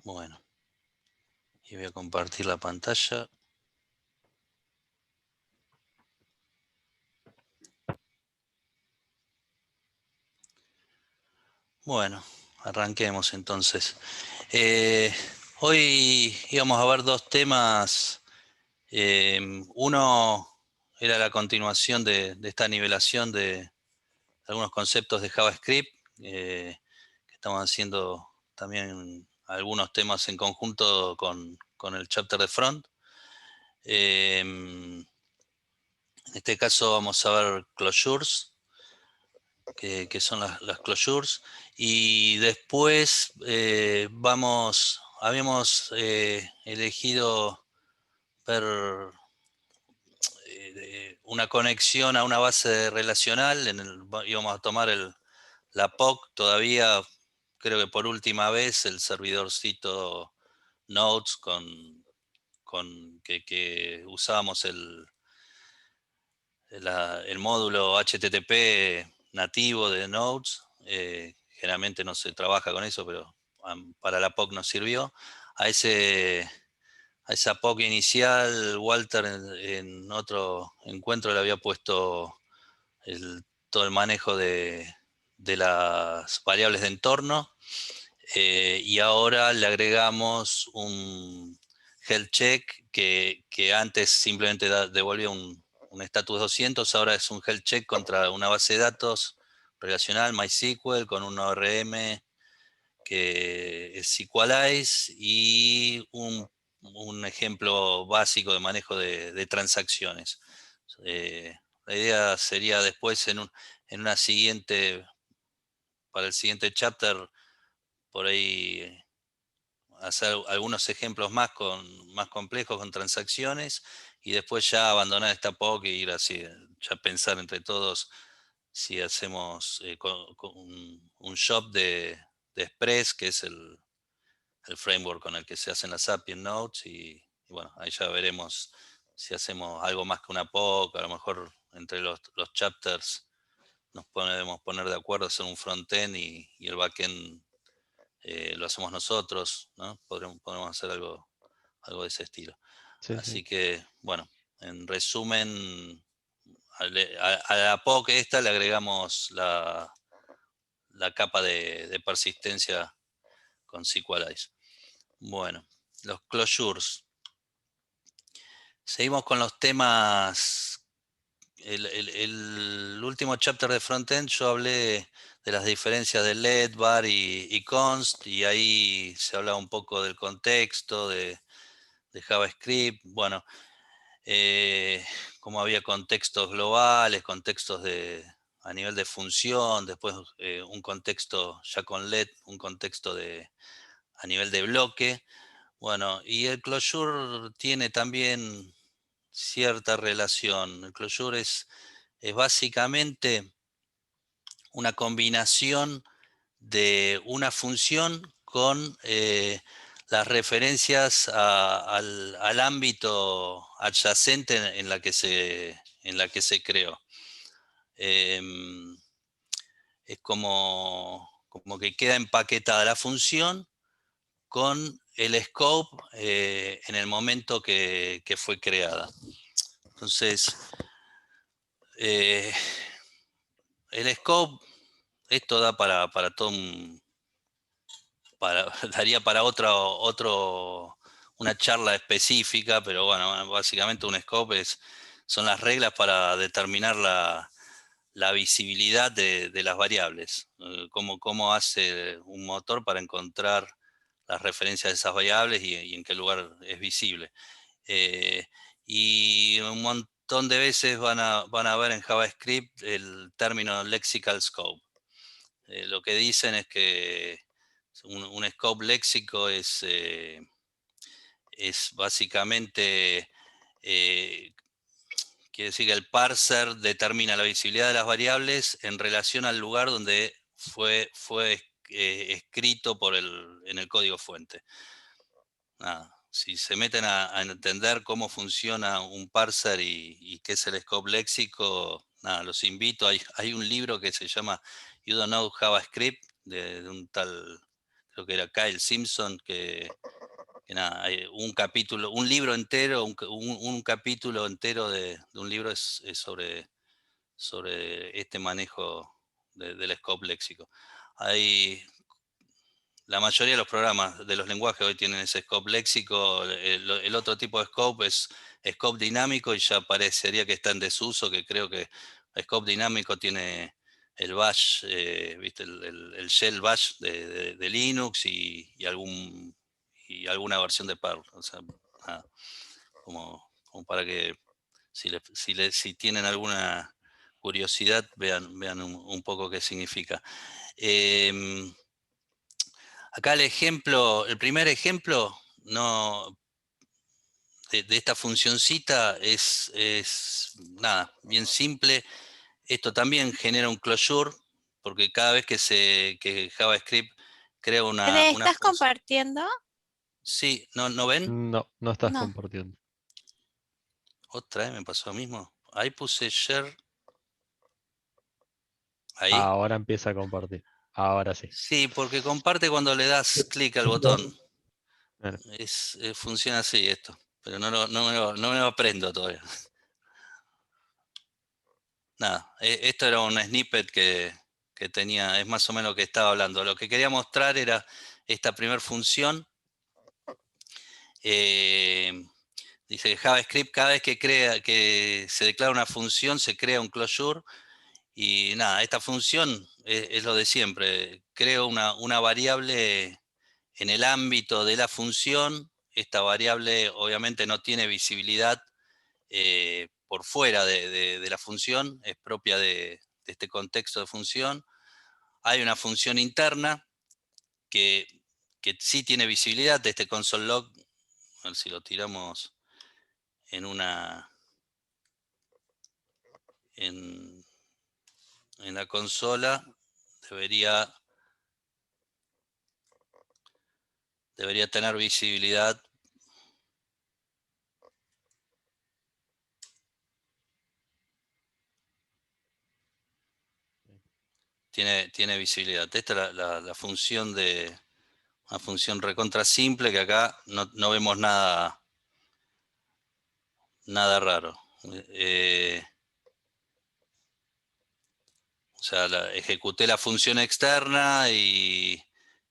Bueno, y voy a compartir la pantalla. Bueno, arranquemos entonces. Hoy íbamos a ver dos temas. Uno era la continuación de esta nivelación de algunos conceptos de JavaScript, que estamos haciendo también algunos temas en conjunto con el chapter de front. En este caso vamos a ver closures, que son las closures, y después habíamos elegido ver una conexión a una base relacional. Íbamos a tomar la POC todavía, creo que por última vez, el servidorcito Nodes que usábamos el módulo HTTP nativo de Nodes. Generalmente no se trabaja con eso, pero para la POC nos sirvió. A esa POC inicial, Walter en otro encuentro le había puesto todo el manejo de las variables de entorno, y ahora le agregamos un health check que antes simplemente devolvía un status 200, ahora es un health check contra una base de datos relacional, MySQL, con un ORM que es Sequelize y un ejemplo básico de manejo de transacciones. La idea sería después en una siguiente, para el siguiente chapter, por ahí hacer algunos ejemplos más complejos con transacciones, y después ya abandonar esta POC y ir así, ya pensar entre todos si hacemos con un shop de Express, que es el framework con el que se hacen las API en Nodes, y bueno, ahí ya veremos si hacemos algo más que una POC. A lo mejor entre los chapters nos podemos poner de acuerdo, hacer un frontend y el backend lo hacemos nosotros, ¿no? Podremos hacer algo de ese estilo. Sí, sí. Así que, bueno, en resumen, a la POC esta le agregamos la capa de persistencia con Sequelize. Bueno, los closures. Seguimos con los temas. El último chapter de frontend yo hablé de las diferencias de let, var y const, y ahí se hablaba un poco del contexto de JavaScript. Bueno, como había contextos globales, contextos a nivel de función, después un contexto ya con let, un contexto a nivel de bloque. Bueno, y el closure tiene también cierta relación. El closure es básicamente una combinación de una función con las referencias al ámbito adyacente en la que se creó. Es como que queda empaquetada la función con el scope en el momento que fue creada. Entonces, el scope, esto da para todo daría para una charla específica, pero bueno, básicamente un scope son las reglas para determinar la visibilidad de las variables. Cómo hace un motor para encontrar las referencias de esas variables y en qué lugar es visible. Eh, y un montón de veces van a ver en JavaScript el término lexical scope. Lo que dicen es que un scope léxico es básicamente, quiere decir que el parser determina la visibilidad de las variables en relación al lugar donde fue escrito en el código fuente. Nada, si se meten a entender cómo funciona un parser y qué es el scope léxico, nada, los invito. Hay un libro que se llama You Don't Know JavaScript, de un tal creo que era Kyle Simpson, que nada, hay un libro entero, un capítulo entero de un libro es sobre este manejo del scope léxico. La mayoría de los programas de los lenguajes hoy tienen ese scope léxico. El otro tipo de scope es scope dinámico y ya parecería que está en desuso, que creo que scope dinámico tiene el bash, ¿viste? El shell bash de Linux y alguna versión de Perl. O sea, nada, como para que si tienen alguna curiosidad, vean un poco qué significa. Acá el primer ejemplo no, de esta funcioncita es nada, bien simple. Esto también genera un closure, porque cada vez que JavaScript crea ¿Me una estás función. compartiendo? Sí, ¿no ven? No, no estás No. compartiendo. Otra vez me pasó lo mismo. Ahí puse share. Ahí. Ahora empieza a compartir. Ahora sí. Sí, porque comparte cuando le das clic al botón. Bueno, Funciona así esto, pero no me lo aprendo todavía. Nada, esto era un snippet que tenía, es más o menos lo que estaba hablando. Lo que quería mostrar era esta primera función. Dice que JavaScript, cada vez que se declara una función, se crea un closure. Y nada, esta función es lo de siempre. Creo una variable en el ámbito de la función. Esta variable obviamente no tiene visibilidad por fuera de la función, es propia de este contexto de función. Hay una función interna que sí tiene visibilidad de este console log. A ver si lo tiramos en en la consola, debería tener visibilidad. Tiene visibilidad. Esta es la función una función recontra simple, que acá no vemos nada raro. O sea, ejecuté la función externa y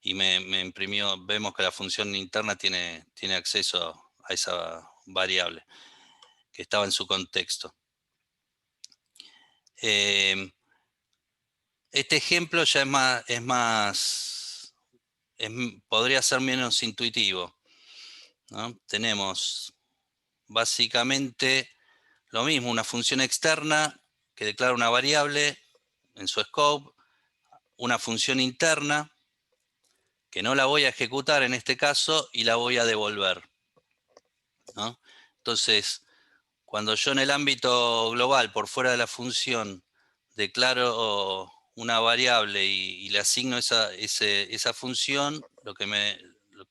me imprimió. Vemos que la función interna tiene acceso a esa variable que estaba en su contexto. Este ejemplo ya podría ser menos intuitivo, ¿no? Tenemos básicamente lo mismo, una función externa que declara una variable en su scope, una función interna que no la voy a ejecutar en este caso y la voy a devolver, ¿no? Entonces, cuando yo en el ámbito global, por fuera de la función, declaro una variable y le asigno esa función,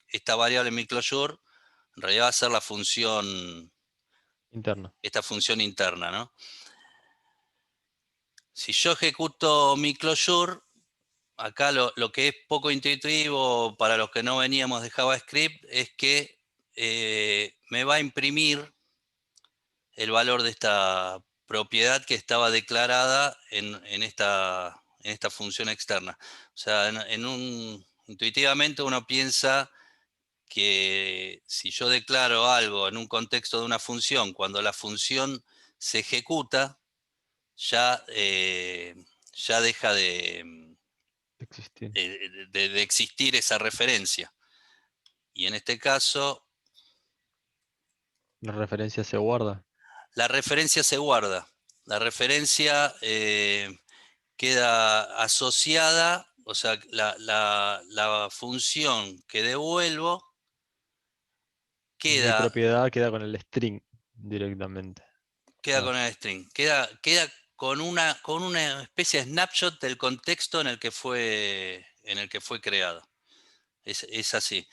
esta variable en mi closure, en realidad va a ser la función interno. esta función interna, ¿no? Si yo ejecuto mi closure, acá lo que es poco intuitivo para los que no veníamos de JavaScript es que me va a imprimir el valor de esta propiedad que estaba declarada en esta función externa. O sea, intuitivamente uno piensa que si yo declaro algo en un contexto de una función, cuando la función se ejecuta, ya deja Existir. de existir esa referencia. Y en este caso, La referencia se guarda. la referencia se guarda. La referencia queda asociada, o sea, la función que devuelvo Mi queda, propiedad queda con el string directamente. Ah, con el string, queda con una especie de snapshot del contexto en el que fue creado. Es así.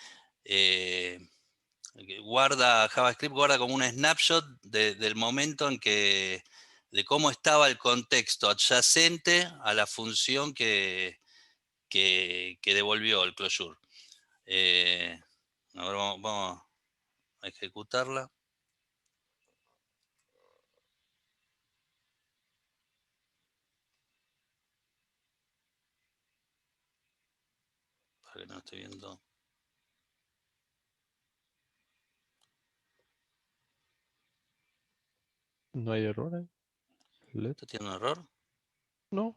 JavaScript guarda como un snapshot del momento de cómo estaba el contexto adyacente a la función que devolvió el closure. Ahora vamos a ejecutarla. Para que no esté viendo. ¿No hay errores? ¿Esto tiene un error? No,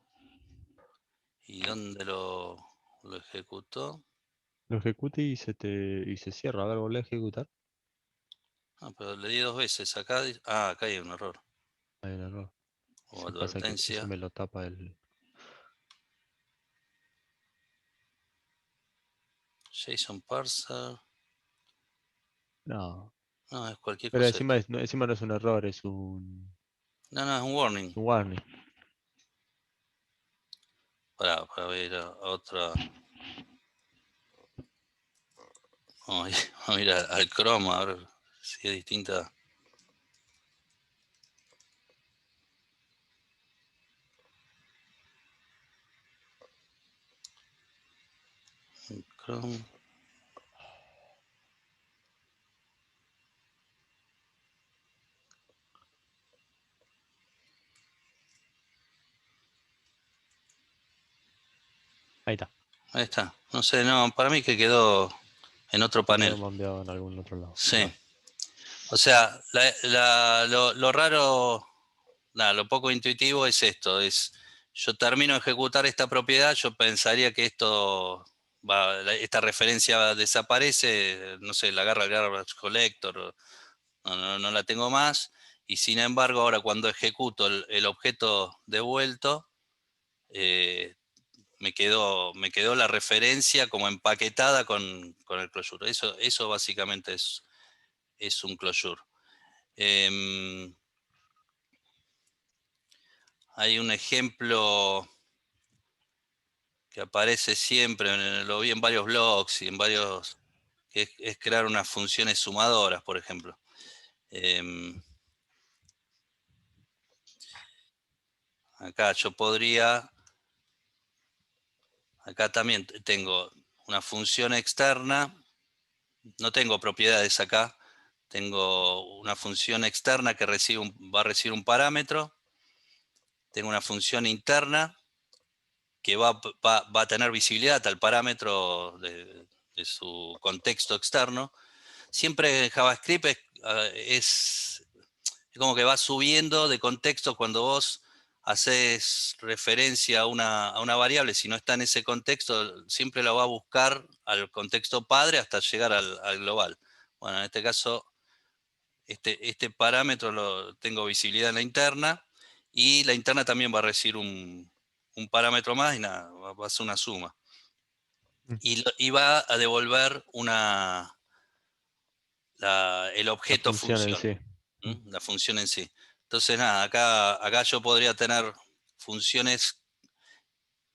¿Y dónde lo ejecutó? lo ejecute y se cierra. A ver, volví a ejecutar. Ah, pero le di 2 veces. Acá, acá hay un error. Hay un error. O Se pasa que eso advertencia. me lo tapa el. JSON parser. No. No, es cualquier Pero cosa encima, esto. encima no es un error, No, no, es un es warning. un warning. Para ver a otra. Vamos a ir al Chrome a ver si es distinta. Chrome. Ahí está. Ahí está. No sé, no, para mí que quedó en otro Te quedó panel. bombeado en algún otro lado. Sí. Claro. O sea, lo raro, nada, lo poco intuitivo es esto, yo termino de ejecutar esta propiedad, yo pensaría que esta referencia desaparece, no sé, la agarra el garbage collector, no la tengo más, y sin embargo ahora cuando ejecuto el objeto devuelto, eh, me quedó la referencia como empaquetada con el closure. Eso básicamente es un closure. Em, Hay un ejemplo que aparece siempre, lo vi en varios blogs y en varios, que es crear unas funciones sumadoras, por ejemplo. Em, Acá yo podría, acá también tengo una función externa, no tengo propiedades acá, tengo una función externa que va a recibir un parámetro, tengo una función interna que va a tener visibilidad al parámetro de su contexto externo. Siempre en JavaScript es como que va subiendo de contexto cuando vos haces referencia a una variable, si no está en ese contexto, siempre la va a buscar al contexto padre hasta llegar al global. Bueno, en este caso, este parámetro tengo visibilidad en la interna, y la interna también va a recibir un parámetro más y nada, va a ser una suma. Mm. Y va a devolver el La objeto función en función, sí. Mm. la función en sí. Entonces, nada, acá yo podría tener funciones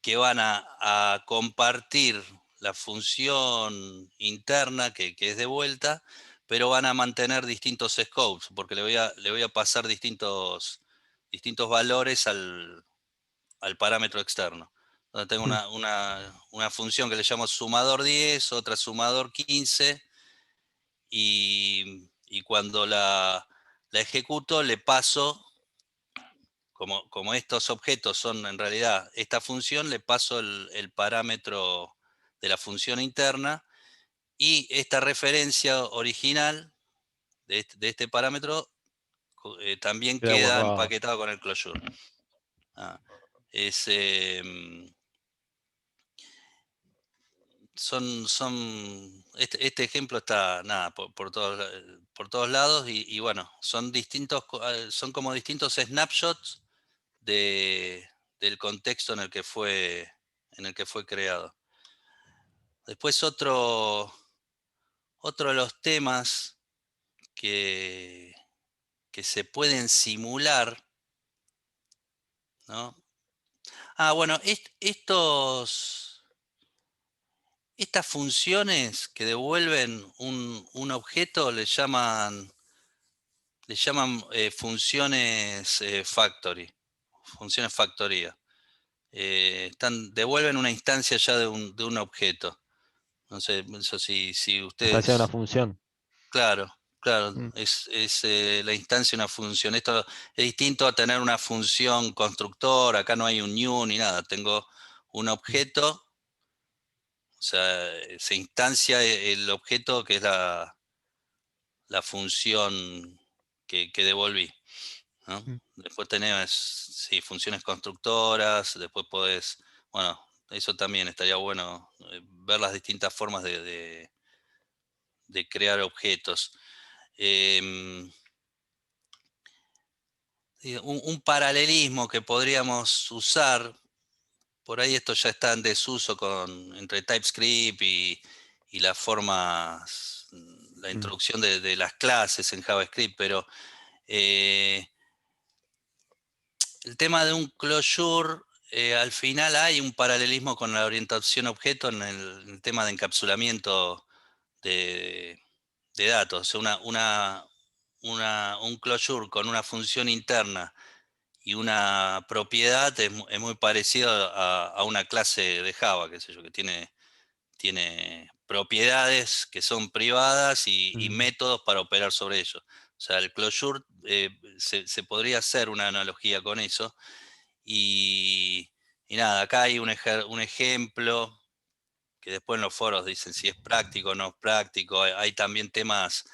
que van a compartir la función interna que es de vuelta, pero van a mantener distintos scopes, porque le voy a pasar distintos valores al parámetro externo. Entonces tengo Mm. una función que le llamo sumador 10, otra sumador 15, y cuando la ejecuto le paso, como estos objetos son en realidad esta función, le paso el parámetro de la función interna, y esta referencia original de este parámetro también Queda queda guardado. empaquetado con el closure. Ah, es, em, este ejemplo está nada por todos lados, y bueno, son como distintos snapshots del contexto en el que fue creado. Después otro de los temas que, que se pueden simular, ¿no? Bueno, estas funciones que devuelven un objeto le llaman funciones factory, funciones factoría. Devuelven una instancia ya de un objeto. No sé, eso si Esta sea una ustedes... función. Claro, claro, Mm, es la instancia una función. Esto es distinto a tener una función constructor, acá no hay un new ni nada, tengo un mm, objeto, o sea, se instancia el objeto que es la función que devolví, ¿no? mm. Después tenés, sí, funciones constructoras, después podés, bueno, eso también estaría bueno, ver las distintas formas de crear objetos. Em, un paralelismo que podríamos usar, por ahí esto ya está en desuso entre TypeScript y las formas, la Mm. introducción de las clases en JavaScript, pero eh, el tema de un closure, al final hay un paralelismo con la orientación objeto en el tema de encapsulamiento de, de datos. O sea, un closure con una función interna y una propiedad es muy parecido a una clase de Java, qué sé yo, que tiene propiedades que son privadas y Mm. métodos para operar sobre ellos. O sea, el closure se podría hacer una analogía con eso. Y, y nada, acá hay un ejemplo que después en los foros dicen si es práctico o no es práctico. Hay también temas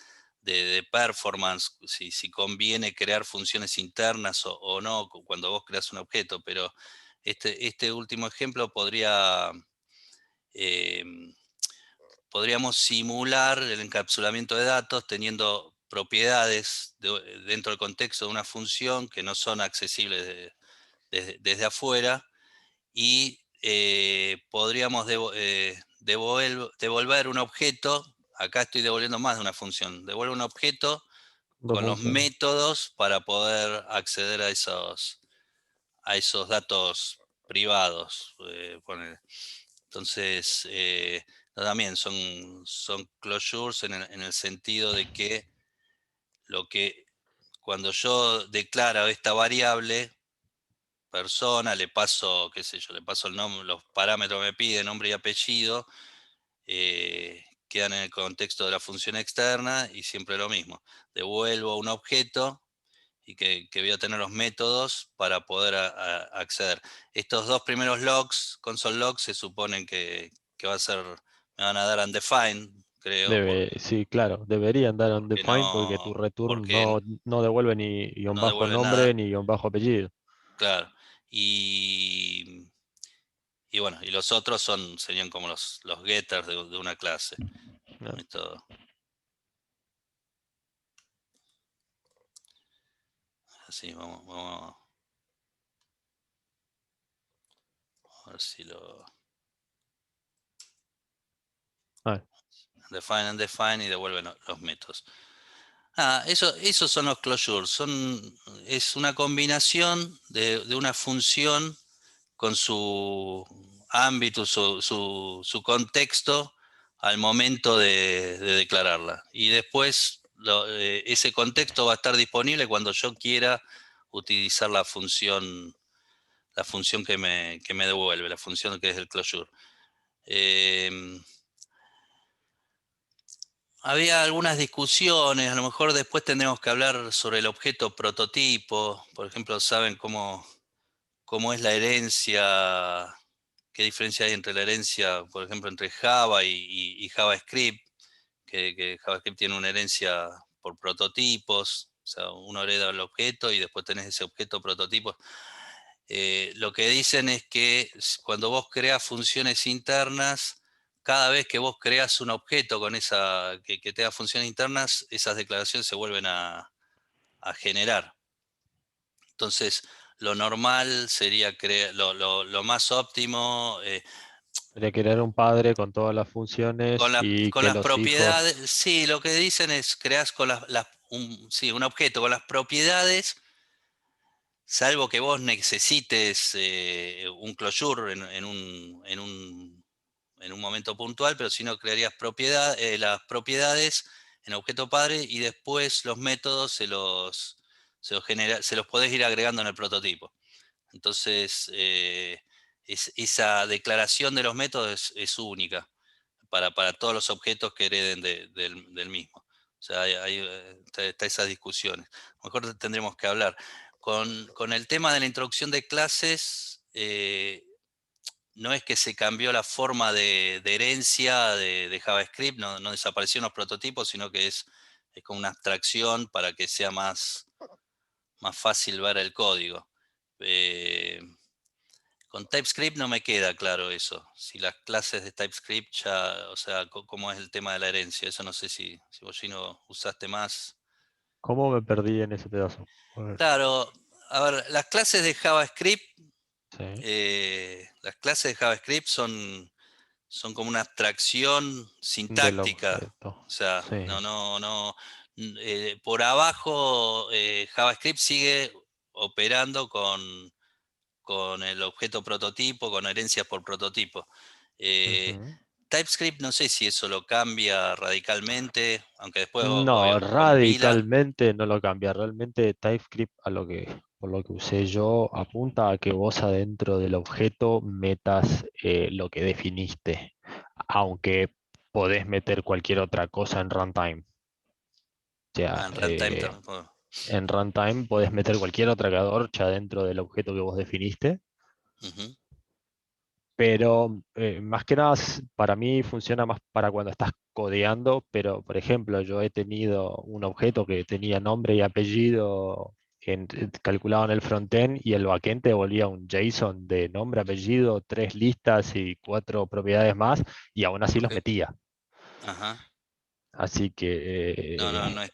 de performance, si conviene crear funciones internas o no cuando vos creas un objeto, pero este último ejemplo eh, podríamos simular el encapsulamiento de datos teniendo propiedades dentro del contexto de una función que no son accesibles desde afuera y podríamos devolver un objeto. Acá estoy devolviendo más de una función. Devuelvo un objeto Dos con los funciones. métodos para poder acceder a esos datos privados. Entonces, también son closures en el sentido de que lo que cuando yo declaro esta variable, persona, le paso, qué sé yo, le paso el nombre, los parámetros que me pide, nombre y apellido, quedan en el contexto de la función externa y siempre lo mismo. Devuelvo un objeto y que voy a tener los métodos para poder acceder. Estos dos primeros logs, console logs, se suponen que va a ser, me van a dar undefined, creo, Sí, claro, deberían dar undefined porque tu return porque no devuelve ni guión no bajo devuelven nada, nombre ni guión bajo apellido. claro. Y bueno, y los otros serían como los getters de una clase. Ah, Esto, así, vamos a ver si lo ah, define and define y devuelven los métodos. Esos son los closures. Es una combinación de una función con su ámbito, su contexto al momento de declararla. Y después ese contexto va a estar disponible cuando yo quiera utilizar la función que me devuelve, la función que es el closure. Eh, Había algunas discusiones, a lo mejor después tendremos que hablar sobre el objeto prototipo. Por ejemplo, saben cómo es la herencia, qué diferencia hay entre la herencia, por ejemplo, entre Java y JavaScript, que JavaScript tiene una herencia por prototipos, o sea, uno hereda el objeto y después tenés ese objeto prototipo. Lo que dicen es que cuando vos creas funciones internas, cada vez que vos creas un objeto con que tenga funciones internas, esas declaraciones se vuelven a generar. Entonces, lo normal sería lo más óptimo, habría que crear un padre con todas las funciones y con que las los hijos, propiedades. Sí, lo que dicen es creas con sí, un objeto con las propiedades. Salvo que vos necesites un closure en un momento puntual, pero si no crearías las propiedades en objeto padre y después los métodos se los podés ir agregando en el prototipo. Entonces, esa declaración de los métodos es única. para todos los objetos que hereden del mismo. O sea, está esas discusiones. A lo mejor tendremos que hablar. Con el tema de la introducción de clases, no es que se cambió la forma de herencia de JavaScript, no desaparecieron los prototipos, sino que es como una abstracción para que sea más fácil ver el código. Con TypeScript no me queda claro eso. Si las clases de TypeScript ya, o sea, cómo es el tema de la herencia. Eso no sé si vos, Gino, usaste más. ¿Cómo me perdí en ese pedazo? A ver, Claro, a ver, las clases de JavaScript, sí, son como una abstracción del sintáctica. objeto. O sea, Sí. por abajo JavaScript sigue operando con el objeto prototipo, con herencias por prototipo. Eh, Ujú. TypeScript no sé si eso lo cambia radicalmente, aunque después No, obvio compila. radicalmente no lo cambia. Realmente TypeScript, por lo que usé yo, apunta a que vos adentro del objeto metas lo que definiste, aunque podés meter cualquier otra cosa en runtime. O sea, En runtime también en runtime podés meter cualquier otra cadorcha dentro del objeto que vos definiste. Ujú. Pero más que nada, para mí funciona más para cuando estás codeando, pero por ejemplo, yo he tenido un objeto que tenía nombre y apellido calculado en el frontend y el backend te volvía un JSON de nombre, apellido, 3 listas y 4 propiedades más, y aún así los Ok. metía. Ajá. Así No que es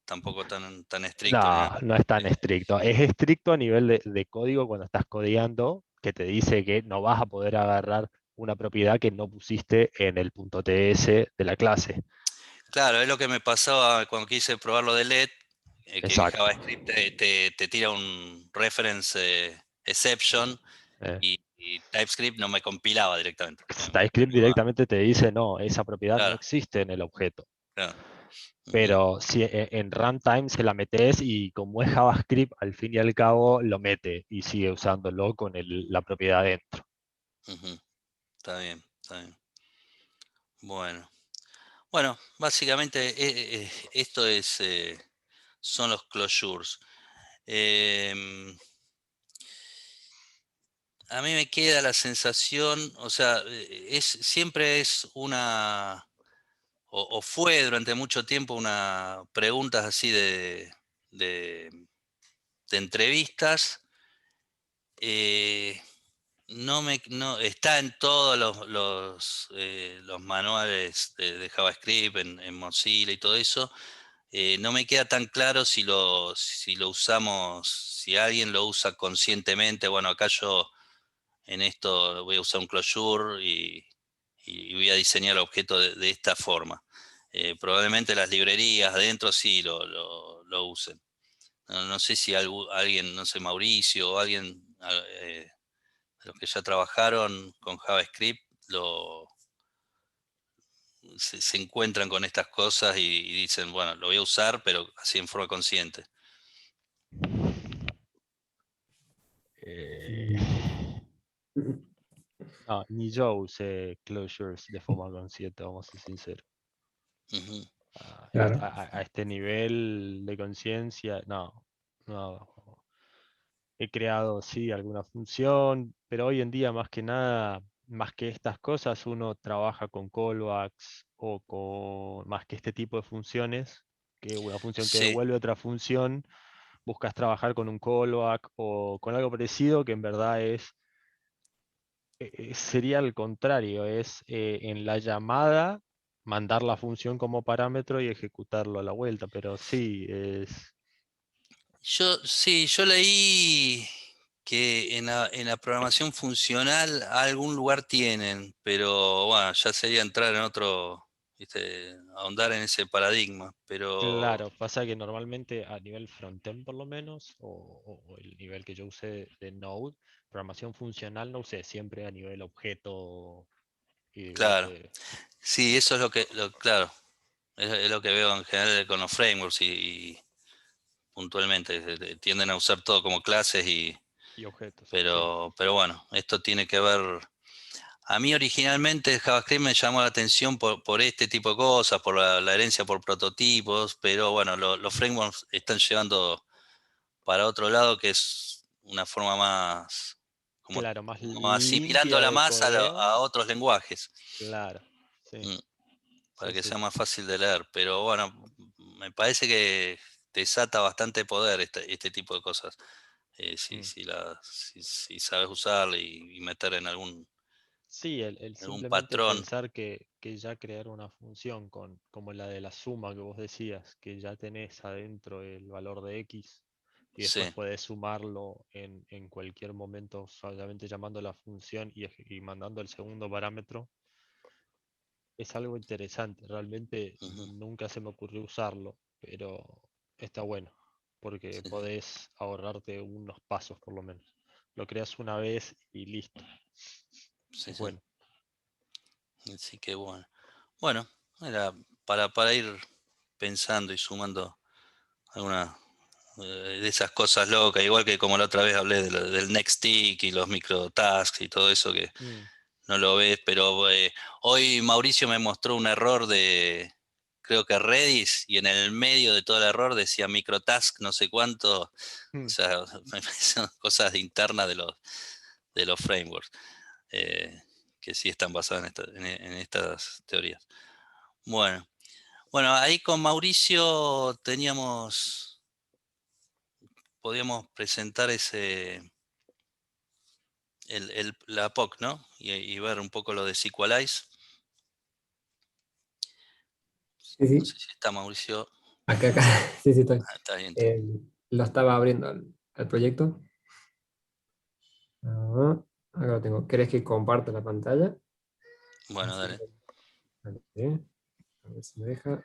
tampoco tan estricto ni no, nada. no es tan Eh, estricto. Es estricto a nivel de código cuando estás codeando, que te dice que no vas a poder agarrar una propiedad que no pusiste en el punto .ts de la clase. Claro, es lo que me pasaba cuando quise probar lo de LED, que Exacto. JavaScript te tira un reference exception Eh, y TypeScript no me compilaba directamente. TypeScript directamente te dice, no, esa propiedad no Claro, existe en el objeto. claro. Ujú, Pero si en runtime se la metes y como es JavaScript, al fin y al cabo lo mete y sigue usándolo con la propiedad dentro. ujú. Está bien, está bien. Bueno, básicamente esto son los closures. Em, a mí me queda la sensación, o sea, siempre es o fue durante mucho tiempo una preguntas así de, de entrevistas. eh, no, está en todos los manuales de JavaScript, en Mozilla y todo eso. No me queda tan claro si lo usamos, si alguien lo usa conscientemente. Bueno, acá yo en esto voy a usar un closure y voy a diseñar el objeto de esta forma. Probablemente las librerías adentro sí lo usen. No sé si alguien, no sé, Mauricio o alguien de los que ya trabajaron con JavaScript se encuentran con estas cosas y dicen, bueno, lo voy a usar, pero así en forma consciente. Eh, no, ni yo usé closures de forma consciente, vamos a ser sinceros. Ujú. Claro. A este nivel de conciencia, no, no. He creado, sí, alguna función, pero hoy en día más que nada, más que estas cosas, uno trabaja con callbacks o con más que este tipo de funciones, que una función que Sí, devuelve otra función, buscas trabajar con un callback o con algo parecido que en verdad sería al contrario, es en la llamada mandar la función como parámetro y ejecutarlo a la vuelta, pero sí, es... yo leí que en la programación funcional algún lugar tienen, pero bueno, ya sería entrar en otro, ¿viste? Ahondar en ese paradigma, pero Claro, pasa que normalmente a nivel frontend por lo menos, o el nivel que yo usé de Node, programación funcional no usé, siempre a nivel objeto claro, y sí, eso es claro, es lo que veo en general con los frameworks y puntualmente, tienden a usar todo como clases y objetos, sí. pero bueno, esto tiene que ver. A mí originalmente el JavaScript me llamó la atención por este tipo de cosas, por la herencia por prototipos, pero bueno, los frameworks están llevando para otro lado, que es una forma más, como, Claro, más como limpia asimilándola de más codeo. a otros lenguajes, Claro, sí, mm, para sí, que sí, sea sí. más fácil de leer. Pero bueno, me parece que desata bastante poder este tipo de cosas, Mm. si sabes usarla y meter en Sí, el algún simplemente patrón. pensar que ya crear una función como la de la suma que vos decías, que ya tenés adentro el valor de x y Sí. después podés sumarlo en cualquier momento solamente llamando la función y mandando el segundo parámetro, es algo interesante. Realmente Ujú. nunca se me ocurrió usarlo, pero está bueno, porque Sí, sí, podés ahorrarte unos pasos por lo menos. Lo creas una vez y listo. sí, Es sí. bueno. Así que bueno. Bueno, era para ir pensando y sumando algunas de esas cosas locas, igual que como la otra vez hablé del Nextstick y los microtasks y todo eso que Mm, no lo ves, pero hoy Mauricio me mostró un error creo que Redis, y en el medio de todo el error decía microtask no sé cuánto, o mm. sea, son cosas internas de los frameworks, que sí están basadas en estas teorías. Bueno, bueno, ahí con Mauricio podíamos presentar la POC, ¿no? Y ver un poco lo de Sequelize. Sí, No sé sí, si está Mauricio. acá, sí, sí estoy. Ah, está bien, está bien. Eh, lo estaba abriendo al proyecto. Ah, acá lo tengo. ¿Querés que comparta la pantalla? Bueno, Así, dale. vale, a ver si me deja.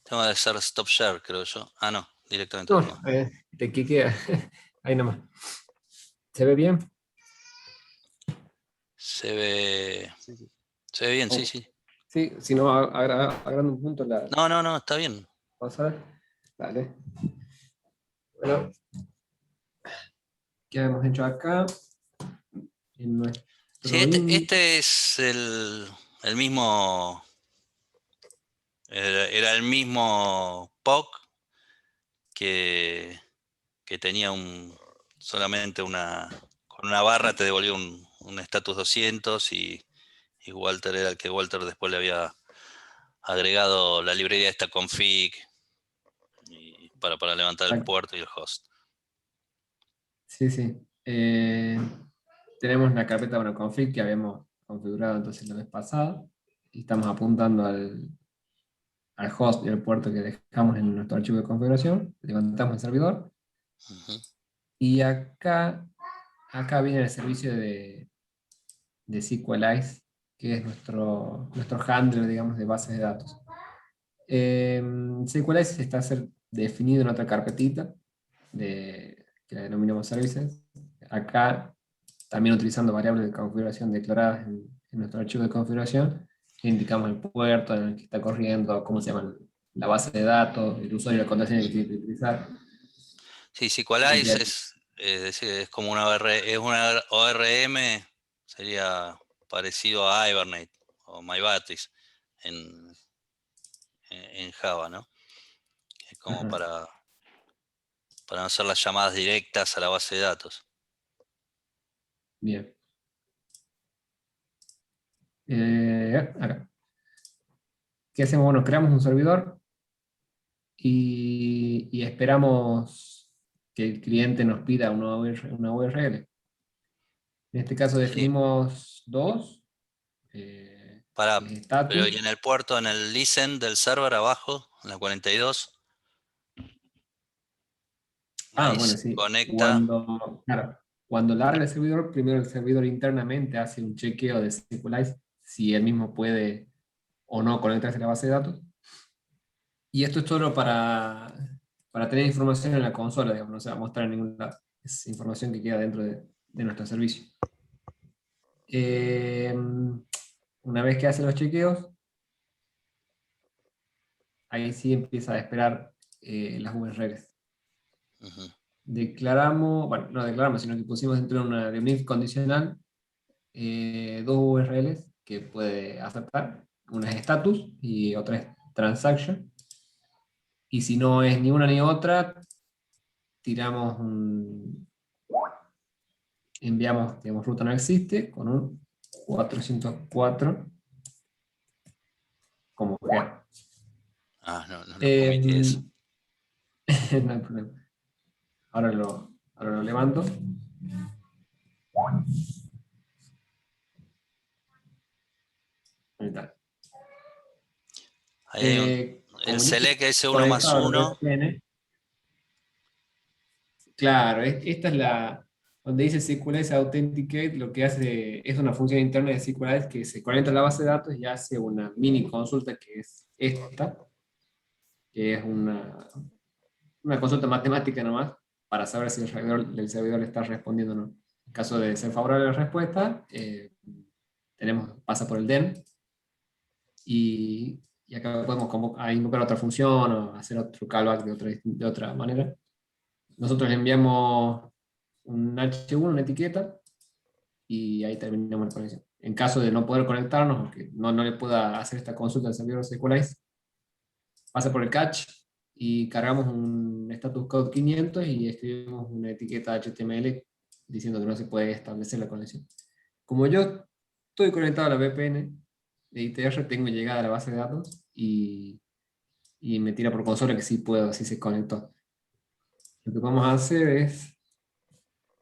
Tengo que hacer stop share, creo yo. Ah, no, directamente No, lo puedo. te quiquea. Ahí nomás. ¿Se ve bien? Se ve, Sí, sí. se ve bien, sí, Oh, sí. sí, si no, agrando un punto la No, no, no, está bien. pasada. Vale. Bueno, ¿qué hemos hecho acá? En Sí, nuestro índice. este es el mismo, era el mismo POC que, que tenía solamente con una barra te devolvió un status 200 y Walter era el que Walter después le había agregado la librería esta config para levantar el puerto y el host. Sí, sí. Tenemos la carpeta bueno, config que habíamos configurado entonces la vez pasada y estamos apuntando al host y al puerto que dejamos en nuestro archivo de configuración. Levantamos el servidor Ujú, y acá viene el servicio de SQLize, que es nuestro handler, digamos, de bases de datos. SQLize está definido en otra carpetita que la denominamos services. Acá, también utilizando variables de configuración declaradas en nuestro archivo de configuración, indicamos el puerto en el que está corriendo, cómo se llama la base de datos, el usuario y la contraseña que ujú. tiene que utilizar. Sí, Y SQLize es decir, es como es una ORM, sería parecido a Hibernate o MyBatis en, en Java, ¿no? Es como ajá, para no hacer las llamadas directas a la base de datos. bien. Acá. ¿Qué hacemos? Bueno, creamos un servidor y esperamos que el cliente nos pida una URL. En este caso Sí, definimos dos, para, que es pero y status. en el puerto, en el listen del server abajo, en la 42, Ah, ahí bueno, se sí. conecta. Claro, cuando larga el servidor, primero el servidor internamente hace un chequeo de SQLize si él mismo puede o no conectarse a la base de datos. Y esto es solo para tener información en la consola, digamos, no se va a mostrar en ningún lado. Es información que queda dentro de nuestro servicio. Eh, una vez que hace los chequeos, ahí sí empieza a esperar las URLs. Ujú. declaramos, bueno, no declaramos, sino que pusimos dentro de un if condicional dos URLs que puede aceptar. Una es status y otra es transaction. Y si no es ni una ni otra, tiramos enviamos, digamos, ruta no existe con un 404 como header. No comité eso. No hay problema. Ahora lo levanto. Ahí está. Ahí hay el select S1 más Conectado al 1. VPN. Claro, esta es la donde dice SQLite Authenticate, lo que hace es una función interna de SQLite que se conecta a la base de datos y hace una mini consulta que es esta, que es una consulta matemática nomás, para saber si el servidor le está respondiendo o no. En caso de ser favorable a la respuesta, pasa por el den, y acá podemos invocar otra función o hacer otro callback de otra manera. Nosotros le enviamos un H1, una etiqueta, y ahí terminamos la conexión. En caso de no poder conectarnos, o que no le pueda hacer esta consulta al servidor SQLite, pasa por el catch y cargamos un status code 500 y escribimos una etiqueta HTML diciendo que no se puede establecer la conexión. Como yo estoy conectado a la VPN de ITR, tengo llegada a la base de datos y me tira por consola que sí puedo, sí se conectó. Lo que vamos a hacer es,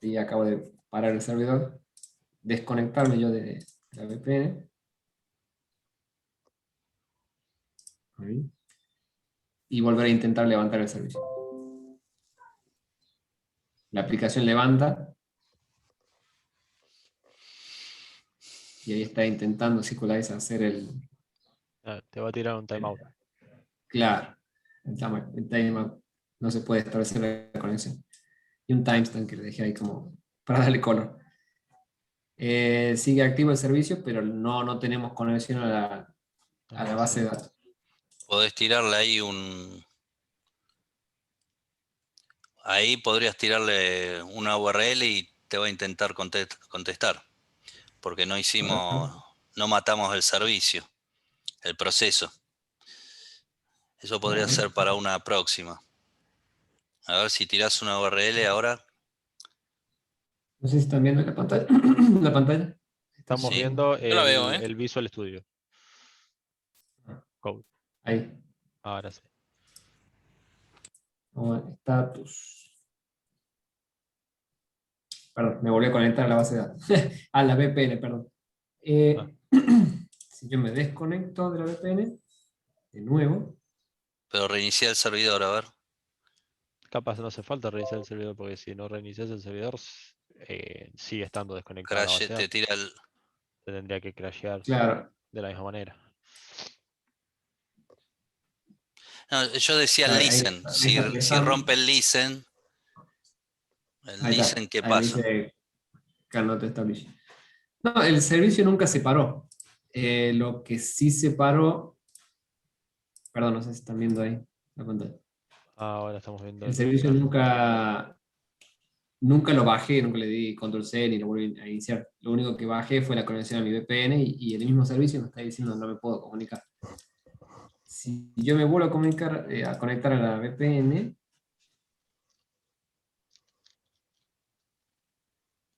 y acabo de parar el servidor, desconectarme yo de la VPN. Ahí. Y volver a intentar levantar el servicio. La aplicación levanta y ahí está intentando SQLite hacer Te va a tirar un timeout. Claro, el timeout. No se puede establecer la conexión. Y un timestamp que le dejé ahí como para darle color. Sigue activo el servicio, pero no tenemos conexión a la base de datos. Podés tirarle ahí Ahí podrías tirarle una URL y te va a intentar contestar. Porque no matamos el servicio, el proceso. Eso podría ser para una próxima. A ver si tirás una URL ahora. No sé si están viendo la pantalla. La pantalla. Estamos Sí. viendo Yo la veo, el Visual Studio Code. Ahí. Ahora sí. Status. Perdón, me volví a conectar a la base de datos. A la VPN, perdón. Si yo me desconecto de la VPN, de nuevo. Pero reiniciar el servidor, a ver. Capaz no hace falta reiniciar el servidor, porque si no reinicias el servidor, sigue estando desconectado la base de Te datos. tira el. Te tendría que crashear Claro. de la misma manera. No, yo decía el listen. Si rompe el listen, ¿qué ahí pasa? dice cannot establish. No, el servicio nunca se paró. Lo que sí se paró, perdón, no sé si están viendo ahí la pantalla. Ahora estamos viendo El servicio nunca lo bajé, nunca le di control C ni lo volví a iniciar. Lo único que bajé fue la conexión a mi VPN y el mismo servicio me está diciendo no me puedo comunicar. Si yo me vuelvo a conectar a la VPN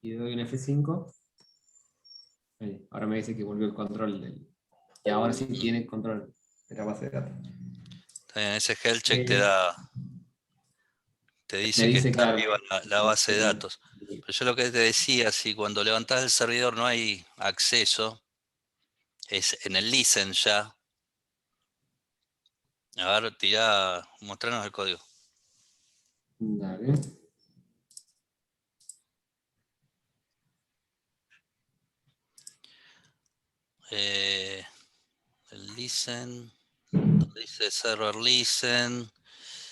y doy un F5, ahora me dice que volvió el control y ahora sí tiene control de la base de datos. Ese health check te dice que dice, está claro, viva la base de datos. Pero yo lo que te decía, si cuando levantás el servidor no hay acceso, es en el listen ya. A ver, mostrarnos el código. Dale. El listen, donde dice server listen,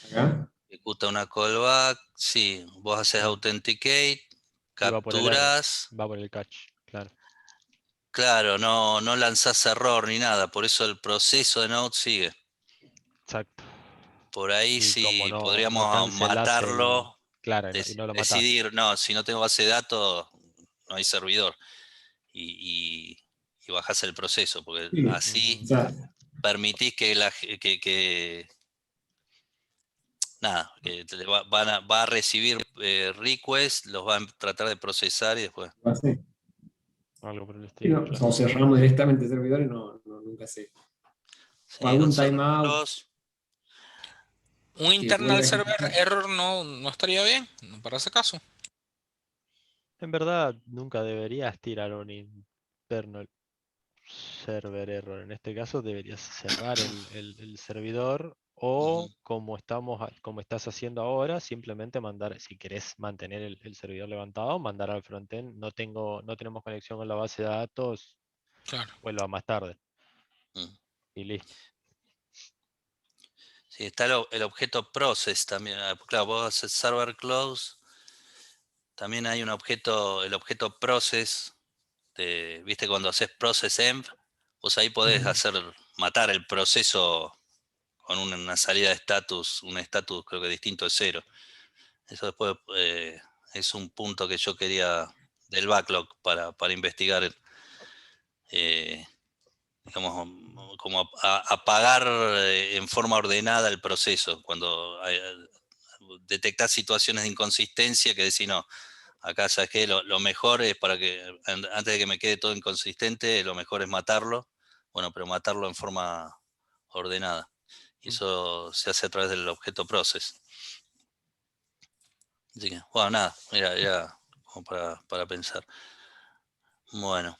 Acá. ejecuta una callback, sí, vos haces authenticate, capturas. Va por el catch, claro. Claro, no lanzás error ni nada, por eso el proceso de Node sigue. Exacto. Por ahí Y sí como no podríamos cancelás matarlo. claro, y no lo matás. decidir, no, si no tengo base de datos, no hay servidor. Y bajás el proceso, porque Sí. así O sea, permitís nada, que va a recibir requests, los va a tratar de procesar y después. así. Algo por el Sí, estilo, no, claro. o cerramos directamente el servidor y nunca sé. O Sí, con algún Server timeout Close. Un que internal vuelve a server ejecutar. error no estaría bien, no para ese caso. En verdad, nunca deberías tirar un internal server error. En este caso, deberías cerrar el servidor o, como estás haciendo ahora, simplemente mandar, si querés mantener el servidor levantado, mandar al frontend. No tenemos conexión con la base de datos, Claro. vuelva más tarde. Mm. Y listo. Sí, está el objeto process también. Claro, vos haces server close. También hay un objeto, el objeto process. ¿Viste cuando haces process env? Vos ahí podés matar el proceso con una salida de estatus, un estatus creo que distinto de 0. Eso después es un punto que yo quería del backlog para investigar, digamos, como apagar en forma ordenada el proceso. Cuando detectás situaciones de inconsistencia que decís, no, acá sabes que lo mejor es antes de que me quede todo inconsistente, lo mejor es matarlo. Bueno, pero matarlo en forma ordenada. Y eso se hace a través del objeto process. Así que, bueno, nada, era como para pensar. Bueno.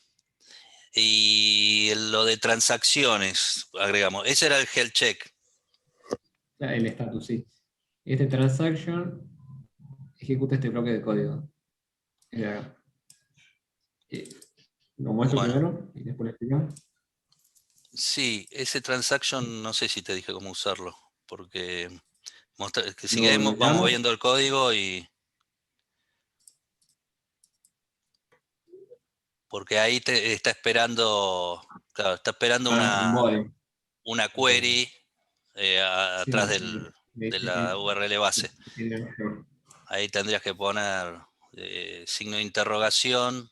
Y lo de transacciones, agregamos. Ese era el health check. El status, sí. Este transaction ejecuta este bloque de código. Era, lo muestro Bueno, primero y después lo explicamos. sí, ese transaction no sé si te dije cómo usarlo, porque que si Lo queremos vamos llamo. viendo el código y... Porque ahí te está esperando, claro, está esperando Un body. una query Sí, atrás de la URL base. Ahí tendrías que poner signo de interrogación.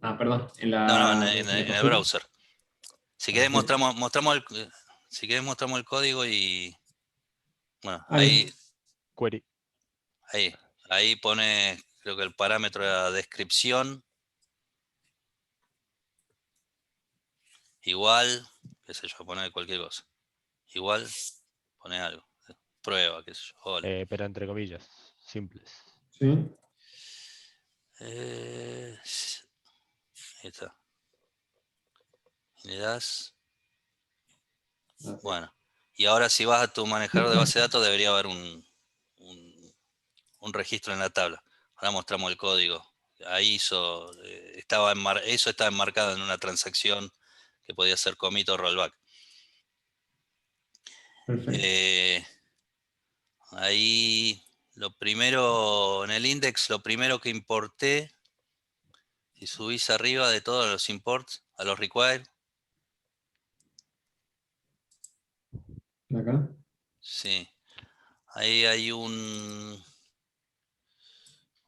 Perdón. No, En el en el conjunto. browser. Si querés Sí. si querés mostramos el código y bueno, Ahí. Query. ahí pone, creo que el parámetro era descripción, igual, qué sé yo, poner cualquier cosa. Igual, pone algo, prueba, qué sé yo, hola. Pero entre comillas, simples. Sí. Ahí está. Le das. Bueno. Y ahora si vas a tu manejador de base de datos debería haber un registro en la tabla. Ahora mostramos el código. Ahí eso estaba enmarcado en una transacción que podía ser commit o rollback. Perfecto. Ahí lo primero, en el index, lo primero que importé, si subís arriba de todos los imports, a los required, Acá. sí, ahí hay un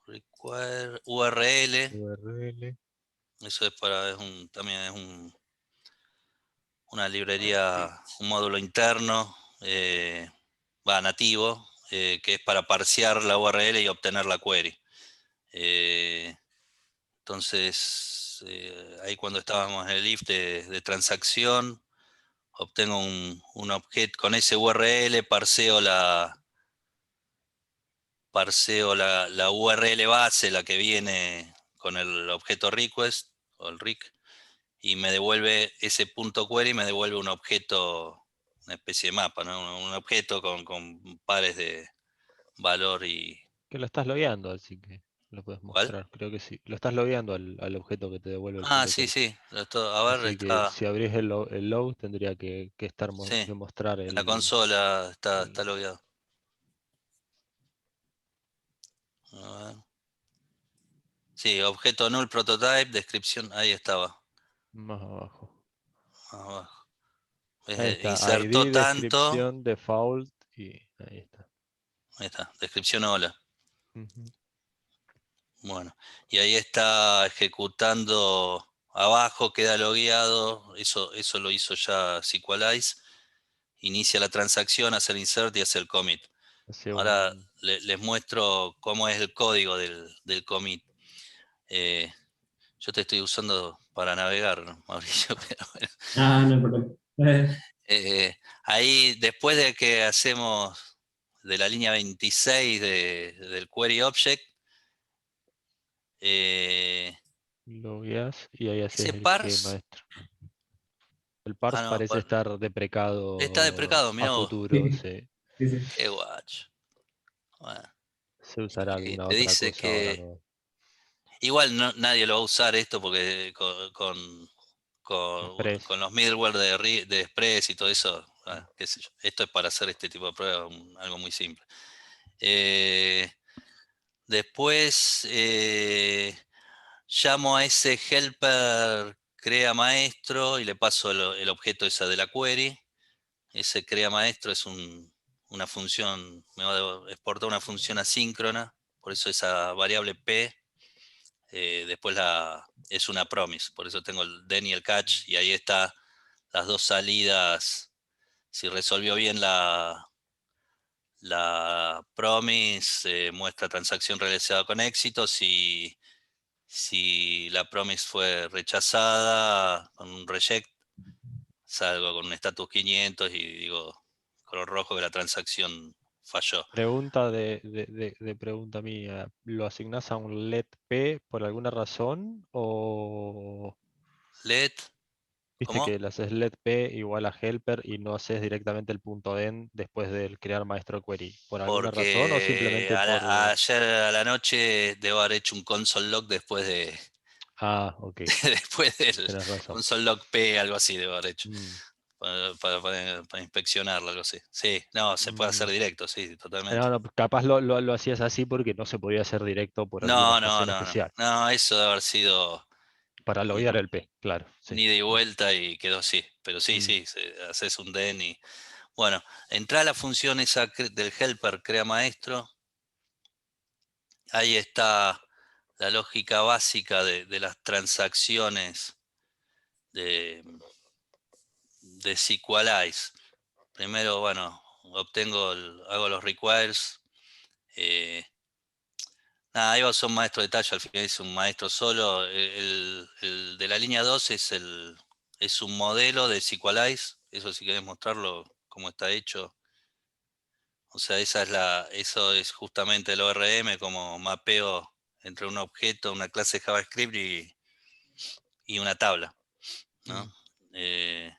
require URL, URL. eso también es una librería, un módulo interno, nativo, que es para parsear la URL y obtener la query. Entonces, ahí cuando estábamos en el if de transacción, obtengo un objeto con ese URL, parseo la URL base, la que viene con el objeto request o el RIC, y me devuelve ese punto query, me devuelve un objeto, una especie de mapa, ¿no? Un objeto con pares de valor y... Que lo estás logueando, así que lo puedes ¿Cuál? mostrar. Creo que sí. Lo estás logueando al objeto que te devuelve el Ah, punto sí, query. sí. A ver, Así que está... si abrís el log, tendría que Sí, que mostrar en la consola está el- logueado. A ver. Sí, objeto null prototype, descripción, ahí estaba. más abajo. Abajo. Ahí está, Insertó ID, tanto, descripción, default y ahí está. Ahí está, descripción hola. Ujú. Bueno, y ahí está ejecutando abajo, queda logueado, eso lo hizo ya SQLize, inicia la transacción, hace el insert y hace el commit. Hace Ahora un- les muestro cómo es el código del commit. Eh, yo te estoy usando para navegar, ¿no, Mauricio? Pero bueno. Ah, no hay problema. Ahí, después de que hacemos de la línea 26 del query object, eh, Logueas y ahí haces ese el que parse, maestro. El parse no, parece estar está deprecado deprecado, a mirá vos, futuro, Sí, sí, sí. qué guacho. Bueno, se usará y alguna te otra dice cosa ahora que nueva. igual nadie lo va a usar esto porque Express. con los middleware de Express y todo eso, qué sé yo. Esto es para hacer este tipo de pruebas, algo muy simple. Eh, Después llamo a ese helper crea maestro y le paso el objeto esa de la query. Ese crea maestro es una función, me va a exportar una función asíncrona, por eso esa variable P, después es una promise, por eso tengo el then y el catch, y ahí está las dos salidas. Si resolvió bien la promise, muestra transacción realizada con éxito. Si la promise fue rechazada con un reject, salgo con un status 500 y digo color rojo que la transacción falló. Pregunta de pregunta mía. ¿Lo asignás a un let P por alguna razón? ¿O Let, viste ¿cómo? que le haces let P igual a helper y no haces directamente el punto den después del crear maestro query? ¿Por alguna razón o Porque simplemente por... ayer a la noche debo haber hecho un console log después Ah, ok, después del tenés razón. console log P, algo así debo haber hecho. Mm, Para inspeccionarlo, algo así. Sí, no, se puede hacer mm. directo, sí, totalmente. No, no, capaz lo hacías así porque no se podía hacer directo por alguna No, no, estación no, no. especial. No, eso debe haber sido Para un loguear el P, claro, un sí. ida y vuelta y quedó así. Pero sí, Mm, sí, haces un den y. Bueno, entra a la función esa del helper crea maestro. Ahí está la lógica básica de las transacciones de, de SQLize. Primero, bueno, hago los requires. eh, Nada, Eva son maestro de talla, al final es un maestro solo. El de la línea 2 es un modelo de SQLize. Eso si querés mostrarlo, cómo está hecho. O sea, eso es justamente el ORM, como mapeo entre un objeto, una clase de JavaScript y una tabla, ¿no? mm. Eh,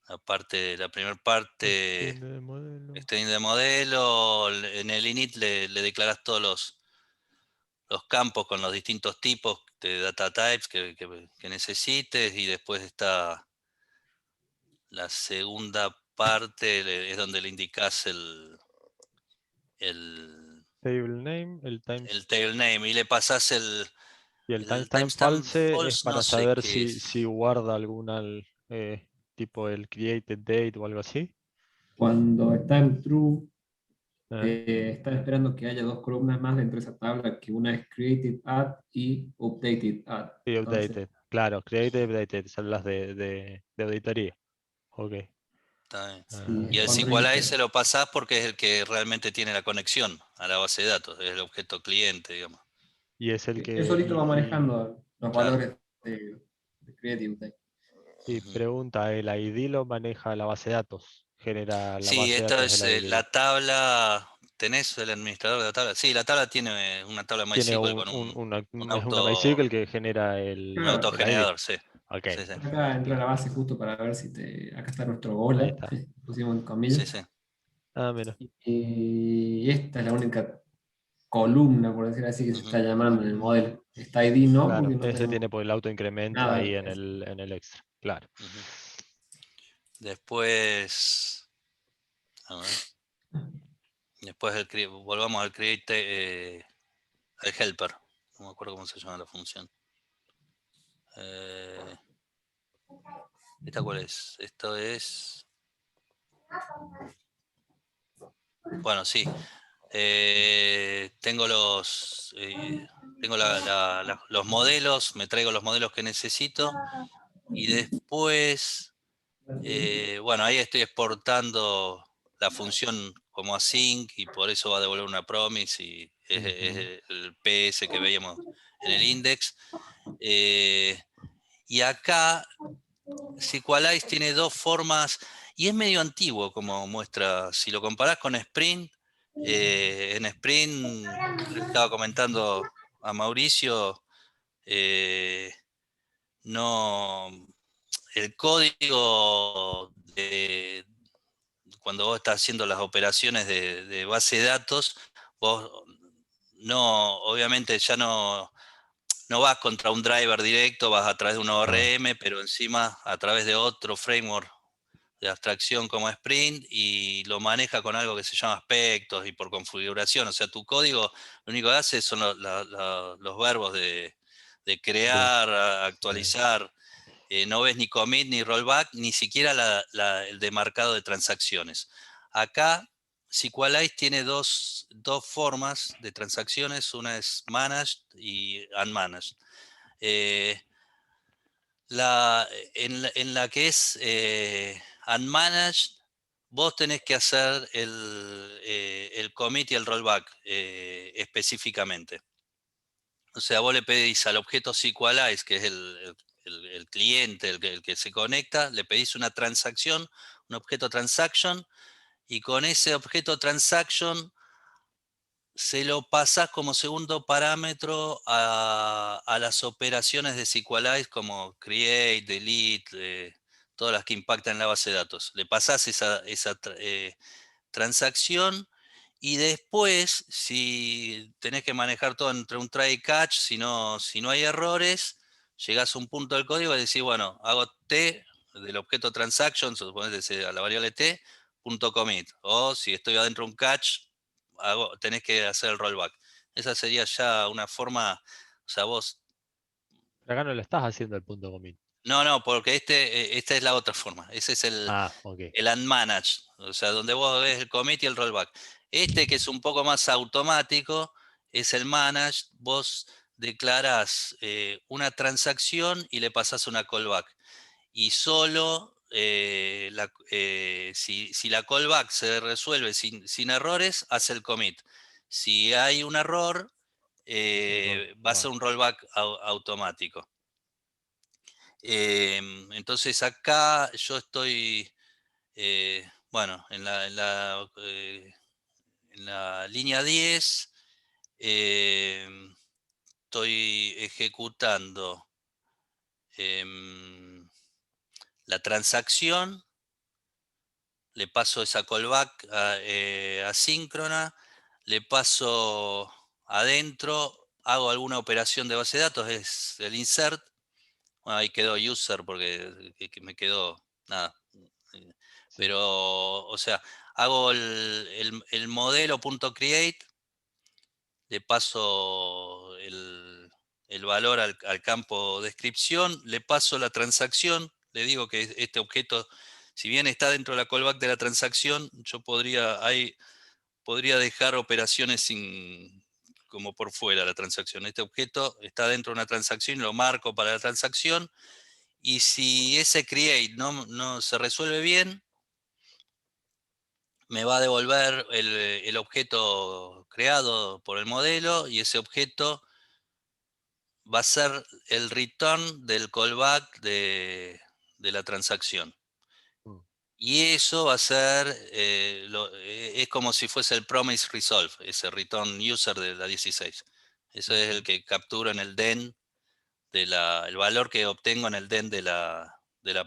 la primera parte, Extiende de modelo. extend de modelo, en el init le declaras todos los campos con los distintos tipos de data types que necesites, y después está la segunda parte, es donde le indicas el, Table name, el tail name y le pasas y el el timestamp timestamp false es false, no para sé saber qué si, es. si guarda alguna tipo el created date o algo así. Cuando está en true, ¿Eh? está esperando que haya dos columnas más dentro de esa tabla, que una es created at y updated at. Y Entonces, updated. Claro, created, updated, son las de auditoría. Ok. Está bien. si Y el encuentro SQLite se inter- lo pasás porque es el que realmente tiene la conexión a la base de datos, es el objeto cliente, digamos. Y es el eso que. ahorita va manejando los Claro. valores de created update. Y Ujú. pregunta, ¿el ID lo maneja la base de datos? Genera la Sí, base de esta datos del es ID. la tabla. ¿Tenés el administrador de la tabla? Sí, la tabla tiene una tabla Tiene MySQL con un es una auto, MySQL que genera un Claro, el ID. autogenerador, sí. Ok, Sí, sí. acá entra a la base justo para ver si acá está nuestro ahí hola, está. pusimos en Sí, comillas. sí. Ah, mira. Y esta es la única columna, por decir así, que se está Ujú, llamando en el modelo. Está ID no, Claro, porque no ese tenemos tiene por el autoincremento nada. ahí en el extra. Claro. ujú. Después, a ver, después volvamos al create, al helper. No me acuerdo cómo se llama la función. Eh, ¿Esta cuál es? Esto es. Bueno, sí. Tengo los modelos, me traigo los modelos que necesito y después, bueno, ahí estoy exportando la función como async y por eso va a devolver una promise y es el PS que veíamos en el index. Y acá SQLize tiene dos formas y es medio antiguo como muestra. Si lo comparás con Sprint, en Sprint le estaba comentando a Mauricio, eh, no, el código cuando vos estás haciendo las operaciones de base de datos, vos no, obviamente ya no vas contra un driver directo, vas a través de un ORM, pero encima a través de otro framework de abstracción como Sprint y lo maneja con algo que se llama aspectos y por configuración. O sea, tu código lo único que hace son los verbos de crear, actualizar. No ves ni commit ni rollback, ni siquiera el demarcado de transacciones. Acá, SQLize tiene dos formas de transacciones, una es managed y unmanaged. En la que es unmanaged, vos tenés que hacer el commit y el rollback específicamente. O sea, vos le pedís al objeto SQLize, que es el cliente, el que se conecta, le pedís una transacción, un objeto transaction, y con ese objeto transaction se lo pasás como segundo parámetro a las operaciones de SQLize como create, delete, todas las que impactan la base de datos. Le pasás esa transacción y después, si tenés que manejar todo entre un try y catch, si no hay errores, llegás a un punto del código y decís, bueno, hago t del objeto transaction, suponés a la variable t, punto commit. O si estoy adentro de un catch, tenés que hacer el rollback. Esa sería ya una forma, o sea, vos... Pero acá no lo estás haciendo el punto commit. No, porque esta es la otra forma. Ese es Ok. el unmanaged, o sea, donde vos ves el commit y el rollback. Este que es un poco más automático es el managed. Vos declarás una transacción y le pasás una callback. Y solo si la callback se resuelve sin errores, hace el commit. Si hay un error, va a ser un rollback automático. Entonces acá yo estoy, bueno, en la línea 10 estoy ejecutando la transacción, le paso esa callback asíncrona, le paso adentro, hago alguna operación de base de datos, es el insert. Bueno, ahí quedó user porque que me quedó nada. Sí. Pero, o sea, hago el modelo.create, le paso el valor al campo descripción, le paso la transacción, le digo que este objeto, si bien está dentro de la callback de la transacción, yo podría dejar operaciones como por fuera la transacción. Este objeto está dentro de una transacción y lo marco para la transacción. Y si ese create no se resuelve bien, me va a devolver el objeto creado por el modelo y ese objeto va a ser el return del callback de la transacción. Mm. Y eso va a ser, es como si fuese el promise resolve, ese return user de la 16. Eso es el que captura en el den, el valor que obtengo en el den de la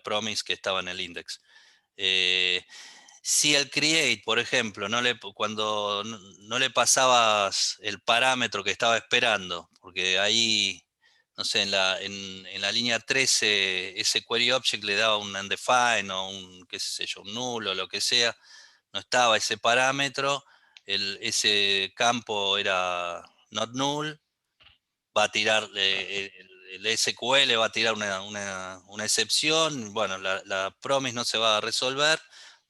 promise que estaba en el index. Si el create, por ejemplo, cuando no le pasabas el parámetro que estaba esperando, porque ahí, no sé, en la línea 13, ese query object le daba un undefined o un, qué sé yo, un nulo, lo que sea, no estaba ese parámetro, ese campo era not null, va a tirar, el SQL va a tirar una excepción, bueno, la promise no se va a resolver,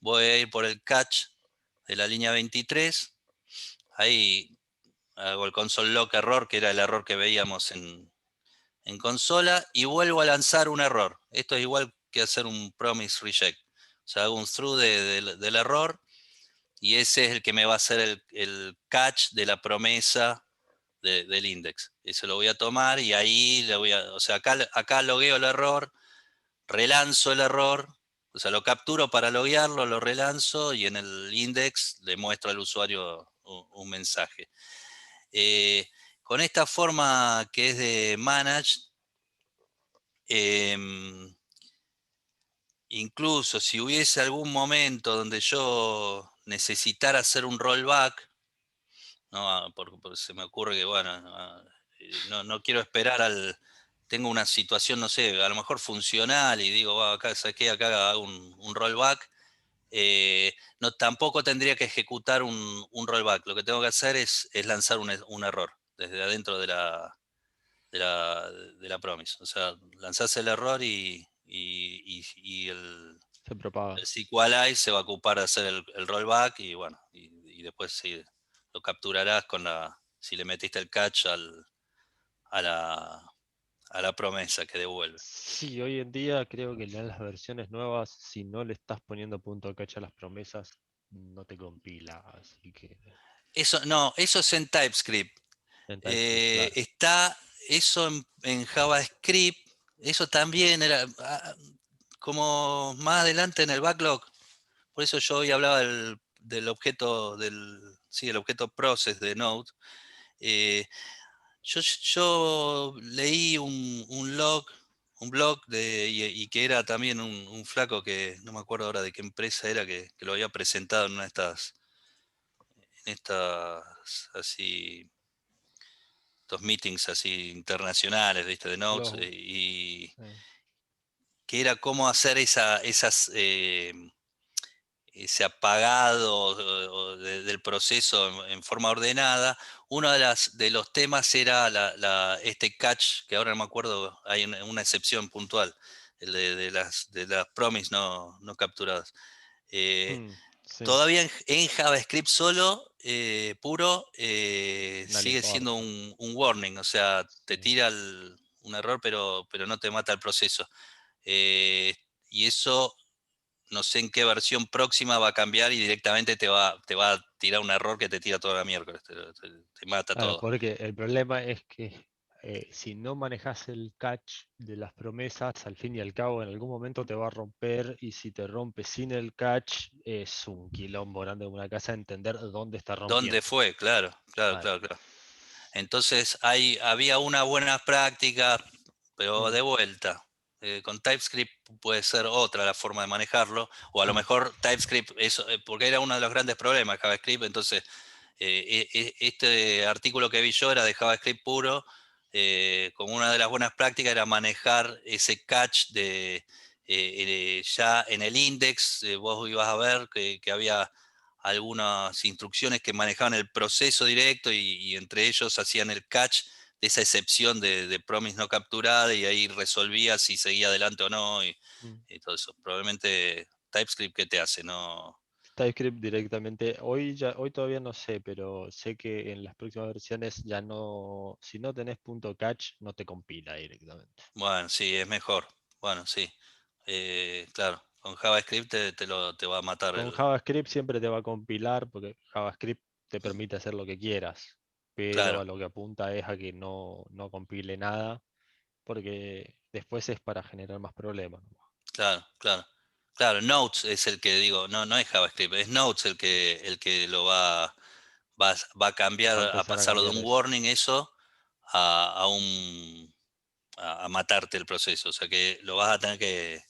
voy a ir por el catch de la línea 23, ahí hago el console lock error, que era el error que veíamos en consola, y vuelvo a lanzar un error. Esto es igual que hacer un promise reject. O sea, hago un through del error, y ese es el que me va a hacer el catch de la promesa del index. Eso lo voy a tomar y ahí le voy a, o sea, acá logueo el error, relanzo el error, o sea, lo capturo para loguearlo, lo relanzo y en el index le muestro al usuario un mensaje. Con esta forma que es de manage, incluso si hubiese algún momento donde yo necesitara hacer un rollback, ¿no? Porque se me ocurre que, bueno, no quiero esperar tengo una situación, no sé, a lo mejor funcional y digo, acá, ¿sabes qué? Acá hago un rollback. No, tampoco tendría que ejecutar un rollback. Lo que tengo que hacer es lanzar un error desde adentro de la promise. O sea, lanzás el error y Se propaga. el SQLite se va a ocupar de hacer el rollback y bueno, y después sí, lo capturarás si le metiste el catch a la promesa que devuelve. Sí, hoy en día creo que en las versiones nuevas, si no le estás poniendo punto catch a las promesas, no te compila. Así que Eso es en TypeScript. en TypeScript, claro. Está eso en JavaScript. Eso también era como más adelante en el backlog. Por eso yo hoy hablaba del objeto, el objeto process de Node. Eh, yo leí un blog y que era también un flaco que no me acuerdo ahora de qué empresa era que lo había presentado en una de estas así, estos meetings así internacionales, ¿viste? De Nodes, Los, y eh, que era cómo hacer ese apagado del proceso en forma ordenada. Uno de los temas era este catch, que ahora no me acuerdo, hay una excepción puntual, el de las promise no capturadas. Eh, sí, Todavía en JavaScript solo, puro, no le sigue siendo importa. un warning, o sea, te Sí. tira un error, pero no te mata el proceso. Eh, y eso no sé en qué versión próxima va a cambiar y directamente te va a tirar un error que te tira toda la miércoles, te mata Claro, todo. porque el problema es que si no manejas el catch de las promesas, al fin y al cabo en algún momento te va a romper y si te rompe sin el catch es un quilombo grande de una casa entender dónde está ¿Dónde rompiendo. fue? Claro, claro, Claro. claro, claro. Entonces había una buena práctica, pero Mm, de vuelta. Con TypeScript puede ser otra la forma de manejarlo, o a lo mm, mejor TypeScript, porque era uno de los grandes problemas de JavaScript, entonces este artículo que vi yo era de JavaScript puro, como una de las buenas prácticas era manejar ese catch ya en el index, vos ibas a ver que había algunas instrucciones que manejaban el proceso directo y entre ellos hacían el catch de esa excepción de promise no capturada y ahí resolvía si seguía adelante o no mm. y todo eso. Probablemente TypeScript, ¿qué te hace? No, TypeScript directamente, hoy todavía no sé, pero sé que en las próximas versiones ya no, si no tenés punto catch, no te compila directamente. bueno, sí, es mejor. Bueno, sí. Claro, con JavaScript te va a matar Con JavaScript siempre te va a compilar porque JavaScript te permite hacer lo que quieras, pero claro, a lo que apunta es a que no compile nada porque después es para generar más problemas, ¿no? claro, claro. Claro, Notes es el que digo, no es JavaScript, es Notes el que lo va a cambiar, Va a a empezar a pasarlo de cambiar un eso. warning eso a matarte el proceso. O sea que lo vas a tener que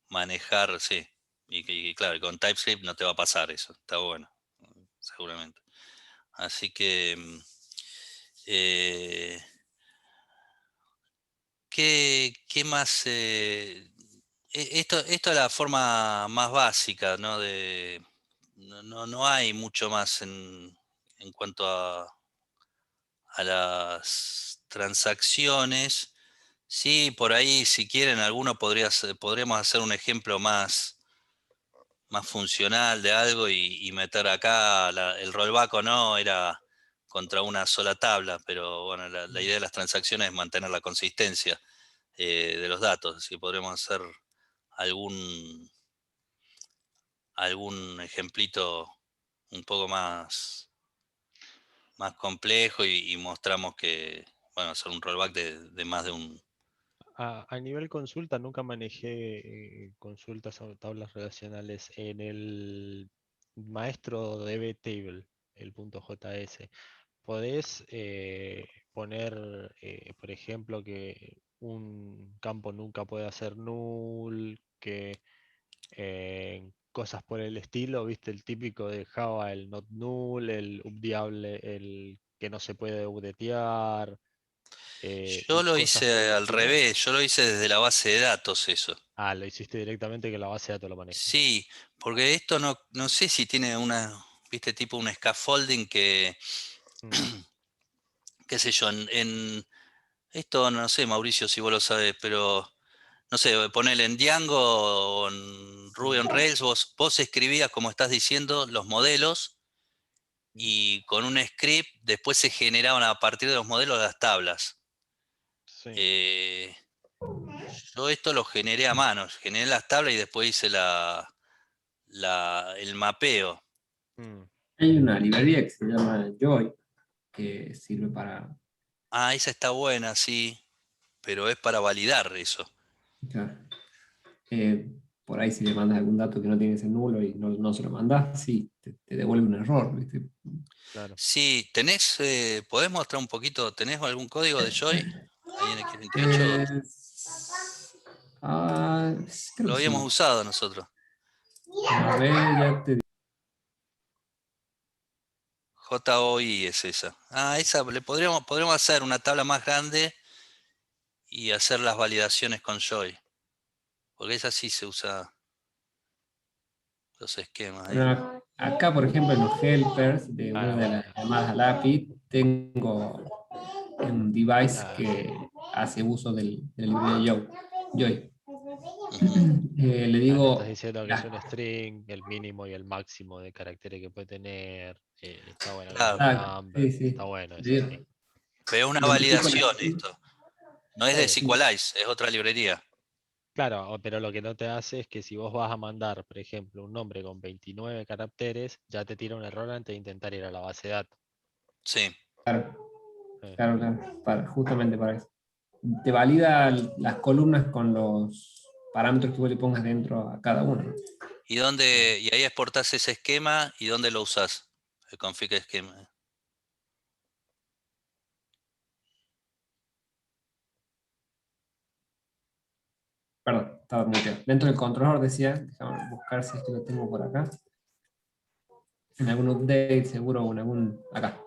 manejar, sí. Y claro, con TypeScript no te va a pasar eso. Está bueno, seguramente. Así que, eh, ¿qué más? Esto es la forma más básica, ¿no? No hay mucho más en cuanto a las transacciones. Sí, por ahí, si quieren, podríamos hacer un ejemplo más, más funcional de algo y meter acá el rollback o no era contra una sola tabla, pero bueno, la idea de las transacciones es mantener la consistencia de los datos, así podremos hacer algún ejemplito un poco más complejo y mostramos que, bueno, hacer un rollback de más de un... A nivel consulta nunca manejé consultas o tablas relacionales en el maestro DB Table, el .js. Podés poner, por ejemplo, que un campo nunca puede hacer null, que cosas por el estilo, viste, el típico de Java, el not null, el updeable, el que no se puede updatear, Yo y lo cosas por hice el al estilo. revés, yo lo hice desde la base de datos eso. Ah, lo hiciste directamente que la base de datos lo maneje. Sí, porque esto no sé si tiene viste, tipo un scaffolding que, Mm, qué sé yo, esto no sé, Mauricio, si vos lo sabes, pero no sé, ponele en Django o en Ruby on mm, Rails, vos escribías, como estás diciendo, los modelos mm. y con un script después se generaban a partir de los modelos las tablas. Sí. Eh, yo esto lo generé a mano, generé las tablas y después hice el mapeo. Mm. Hay una librería que se llama Joy, que sirve para... Ah, esa está buena, sí, pero es para validar eso. claro, por ahí si le mandas algún dato que no tiene ese nulo y no se lo mandas, sí, te devuelve un error, ¿viste? Claro. Sí, ¿podés mostrar un poquito? ¿Tenés algún código de Joy ahí en X28? Eh, ah, creo Lo que habíamos sí. usado nosotros. A ver, ya te JOI es esa. Ah, esa podríamos hacer una tabla más grande y hacer las validaciones con Joy. Porque esa sí se usa los esquemas ahí. bueno, acá, por ejemplo, en los helpers de una Claro, de bueno. las llamadas al API, tengo un device Ah, que hace uso del librería Joy. Ujú. Le le estás digo, diciendo que es las un string, el mínimo y el máximo de caracteres que puede tener. Está bueno, que es Claro, un ah, sí, number. Está sí. bueno Le eso, digo, sí. pero es una le multiplico validación las... esto. No es de Sí, SQLize, es otra librería. claro, pero lo que no te hace es que si vos vas a mandar, por ejemplo, un nombre con 29 caracteres, ya te tira un error antes de intentar ir a la base de datos. Sí. Claro, Eh, claro, claro, justamente para eso. Te valida las columnas con los parámetros que vos le pongas dentro a cada uno. eh. Y ahí exportás ese esquema y dónde lo usás. El config esquema. Perdón, estaba muteado. Dentro del controlador decía, déjame buscar si es que lo tengo por acá. En algún update seguro o en algún... acá.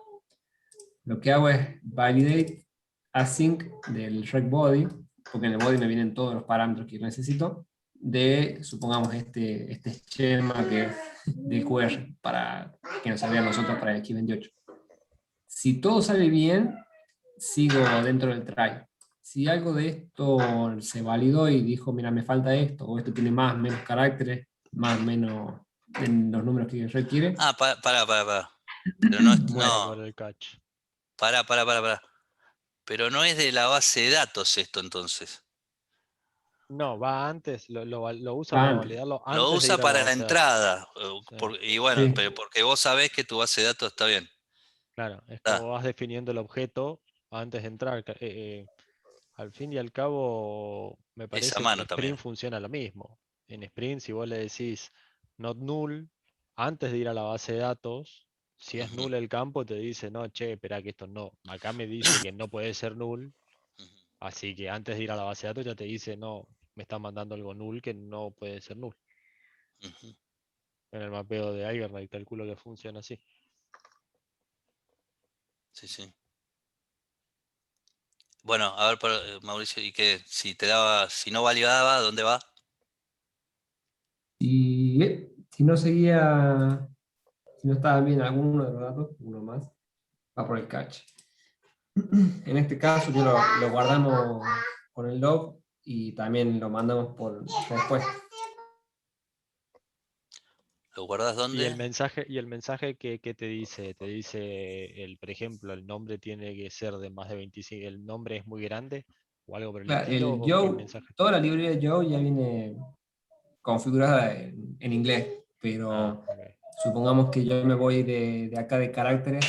Lo que hago es validate async del rec body, porque en el body me vienen todos los parámetros que necesito, de, supongamos, este esquema que es de QR, para que nos salga a nosotros para el X28. Si todo sale bien, sigo dentro del try. Si algo de esto se validó y dijo, mira, me falta esto, o esto tiene más, menos caracteres, más, menos en los números que requiere, Ah, para. Pero no, Muere por no, el catch. para. Pero no es de la base de datos esto entonces. No, va antes, lo usa va para antes. validarlo Lo antes de usa ir a la para la base de datos. entrada. Sí, Y bueno, Sí, pero porque vos sabés que tu base de datos está bien. claro, es Ah, como vas definiendo el objeto antes de entrar. Al fin y al cabo, me es a parece que en mano también. Spring funciona lo mismo. En Spring, si vos le decís not null, antes de ir a la base de datos, si es Ujú, null el campo, te dice, no, che, espera que esto no. Acá me dice que no puede ser null, ujú, así que antes de ir a la base de datos ya te dice, no, me está mandando algo null que no puede ser null. ujú. En el mapeo de Igernight calculo que funciona así. Sí. Bueno, a ver, Mauricio, ¿y qué? Si no validaba, ¿dónde va? y si no seguía, si no estaba bien alguno de los datos, uno más, va por el catch. En este caso, yo lo guardamos con el log y también lo mandamos por respuesta. ¿Lo guardás Y el dónde? mensaje que te dice, por ejemplo, el nombre tiene que ser de más de 25, el nombre es muy grande o algo por el Claro, estilo, el o qué Joe, mensaje. toda la librería de Joe ya viene configurada en inglés, Ah, pero ok. supongamos que yo me voy de acá de caracteres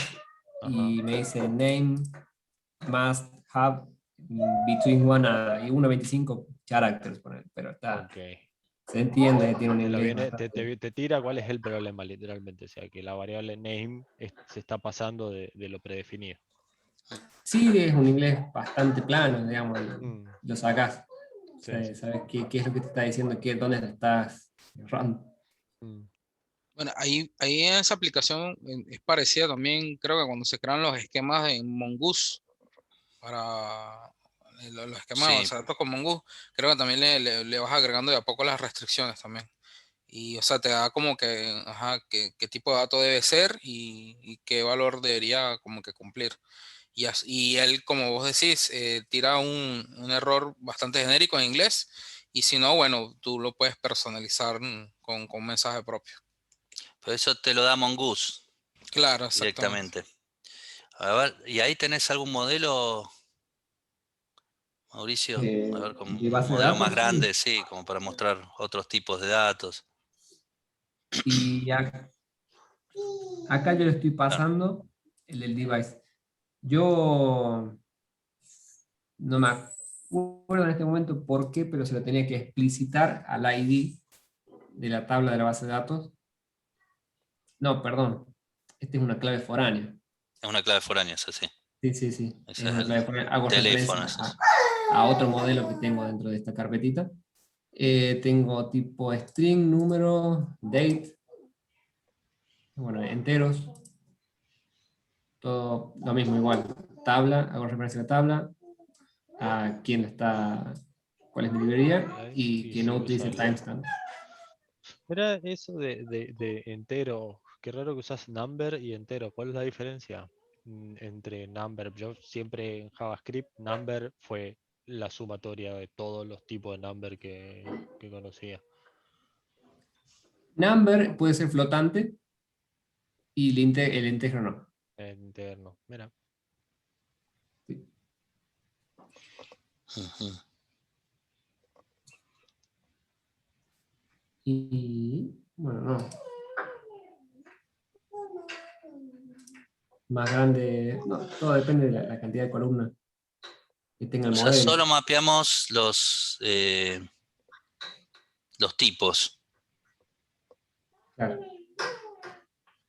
Ajá. y me dice name must have between 1 y 25 characters, pero está, Ok. se entiende que tiene un Te lo inglés viene, bastante. te tira cuál es el problema, literalmente. O sea, que la variable name se está pasando de lo predefinido. Sí, es un inglés bastante plano, digamos, Mm, lo sacás, sí, sí. sabes qué es lo que te está diciendo, dónde lo estás errando. Mm, Bueno, ahí en esa aplicación es parecida también, creo que cuando se crean los esquemas en Mongoose, para los esquemas de Sí, base de datos con Mongoose, creo que también le vas agregando de a poco las restricciones también. Y, o sea, te da como que, ajá, qué tipo de dato debe ser y qué valor debería como que cumplir. Y él, como vos decís, tira un error bastante genérico en inglés. Y si no, bueno, tú lo puedes personalizar con un mensaje propio. pero eso te lo da Mongoose Claro, exactamente. directamente. A ver, ¿y ahí tenés algún modelo, Mauricio? A ver, con De un base de modelo más datos, sí. grande, sí, como para mostrar otros tipos de datos. Y acá yo le estoy Claro. pasando el del device. Yo no me acuerdo en este momento por qué, pero se lo tenía que explicitar al ID de la tabla de la base de datos. No, perdón. Esta es una clave foránea. Es una clave foránea, es así. Sí, sí, sí. Es Ese es una el clave foránea. Hago teléfono, referencia es eso. a otro modelo que tengo dentro de esta carpetita. Tengo tipo string, número, date, bueno, enteros, todo lo mismo igual. Tabla, hago referencia a la tabla, a quién está, cuál es mi librería y Y que si no utilice usas. timestamp. Era eso de entero. Qué raro que usas number y entero. ¿Cuál es la diferencia entre number? Yo siempre en JavaScript, number fue la sumatoria de todos los tipos de number que conocía. Number puede ser flotante y el íntegro no. Interno. Mira. Sí. Ujú. Y bueno, no. Más grande, no, todo depende de la cantidad de columnas que tenga el O sea, modelo. solo mapeamos los tipos. Claro,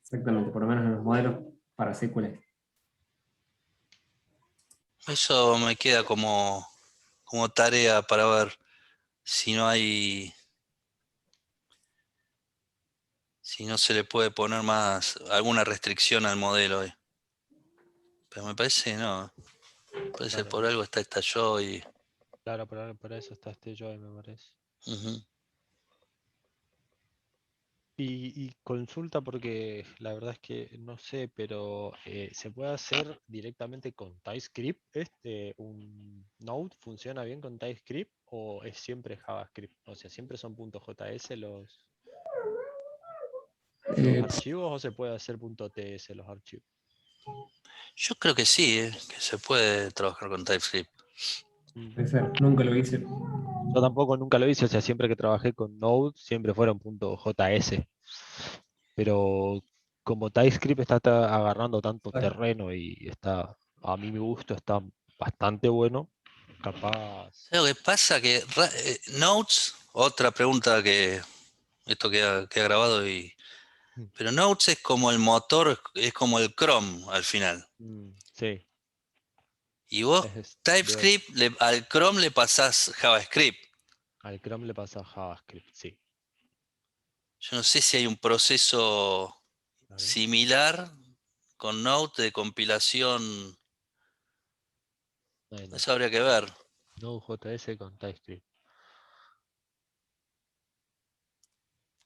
exactamente, por lo menos en los modelos para SQL. Eso me queda como tarea para ver si no hay, si no se le puede poner más alguna restricción al modelo. Pero me parece que no. Me parece que Claro, por algo está esta yo y. claro, por eso está este joy, me parece. Ujú. Y consulta porque la verdad es que no sé, pero ¿se puede hacer directamente con TypeScript? ¿Un Node funciona bien con TypeScript o es siempre JavaScript? O sea, ¿siempre son .js los Eh, archivos o se puede hacer .ts los archivos? Yo creo que sí, que se puede trabajar con TypeScript. Mm. Puede ser, nunca lo hice. Yo tampoco nunca lo hice, o sea, siempre que trabajé con Node siempre fueron .js. Pero como TypeScript está agarrando tanto terreno y está, a mí mi gusto está bastante bueno, capaz. Lo que pasa que Notes, otra pregunta que esto queda grabado Mm, pero Notes es como el motor, es como el Chrome al final. sí, Y vos veo, TypeScript al Chrome le pasás JavaScript. al Chrome le pasa JavaScript, sí. Yo no sé si hay un proceso A ver, similar con Node de compilación. ahí no. Eso habría que ver. Node.js con TypeScript.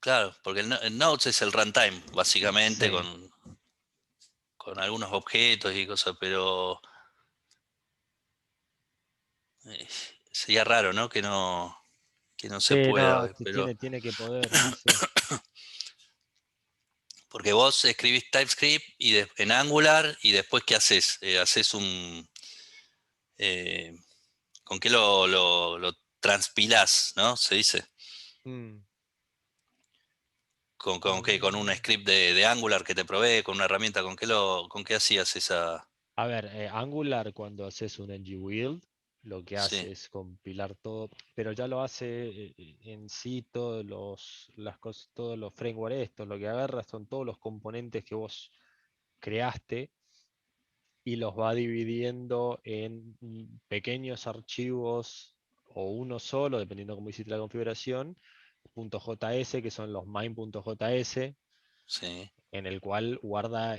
Claro, porque el Nodes es el runtime, básicamente, Sí. con algunos objetos y cosas, pero eh, sería raro, ¿no? Que no se Sí, pueda, no, pero tiene que poder, sí, sí. Porque vos escribís TypeScript en Angular y después ¿qué haces? Haces eh, ¿con qué lo transpilás, ¿no? Se dice. Mm. ¿Con qué? ¿Con un script de Angular que te provee? ¿Con una herramienta? ¿Con qué hacías esa? A ver, Angular cuando haces un ngbuild, lo que Sí, hace es compilar todo, pero ya lo hace en sí todos los frameworks estos, lo que agarra son todos los componentes que vos creaste y los va dividiendo en pequeños archivos o uno solo, dependiendo cómo hiciste la configuración, .js, que son los main.js, sí. en el cual guarda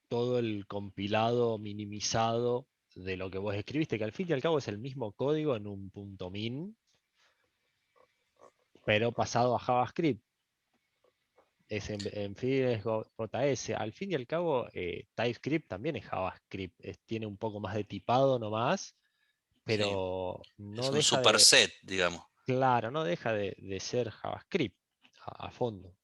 todo el compilado minimizado de lo que vos escribiste, que al fin y al cabo es el mismo código en un .min, pero pasado a JavaScript. En fin es JS. Al fin y al cabo, TypeScript también es JavaScript. Tiene un poco más de tipado nomás, Sí, pero es no un deja de, superset, digamos. claro, no deja de ser JavaScript a fondo.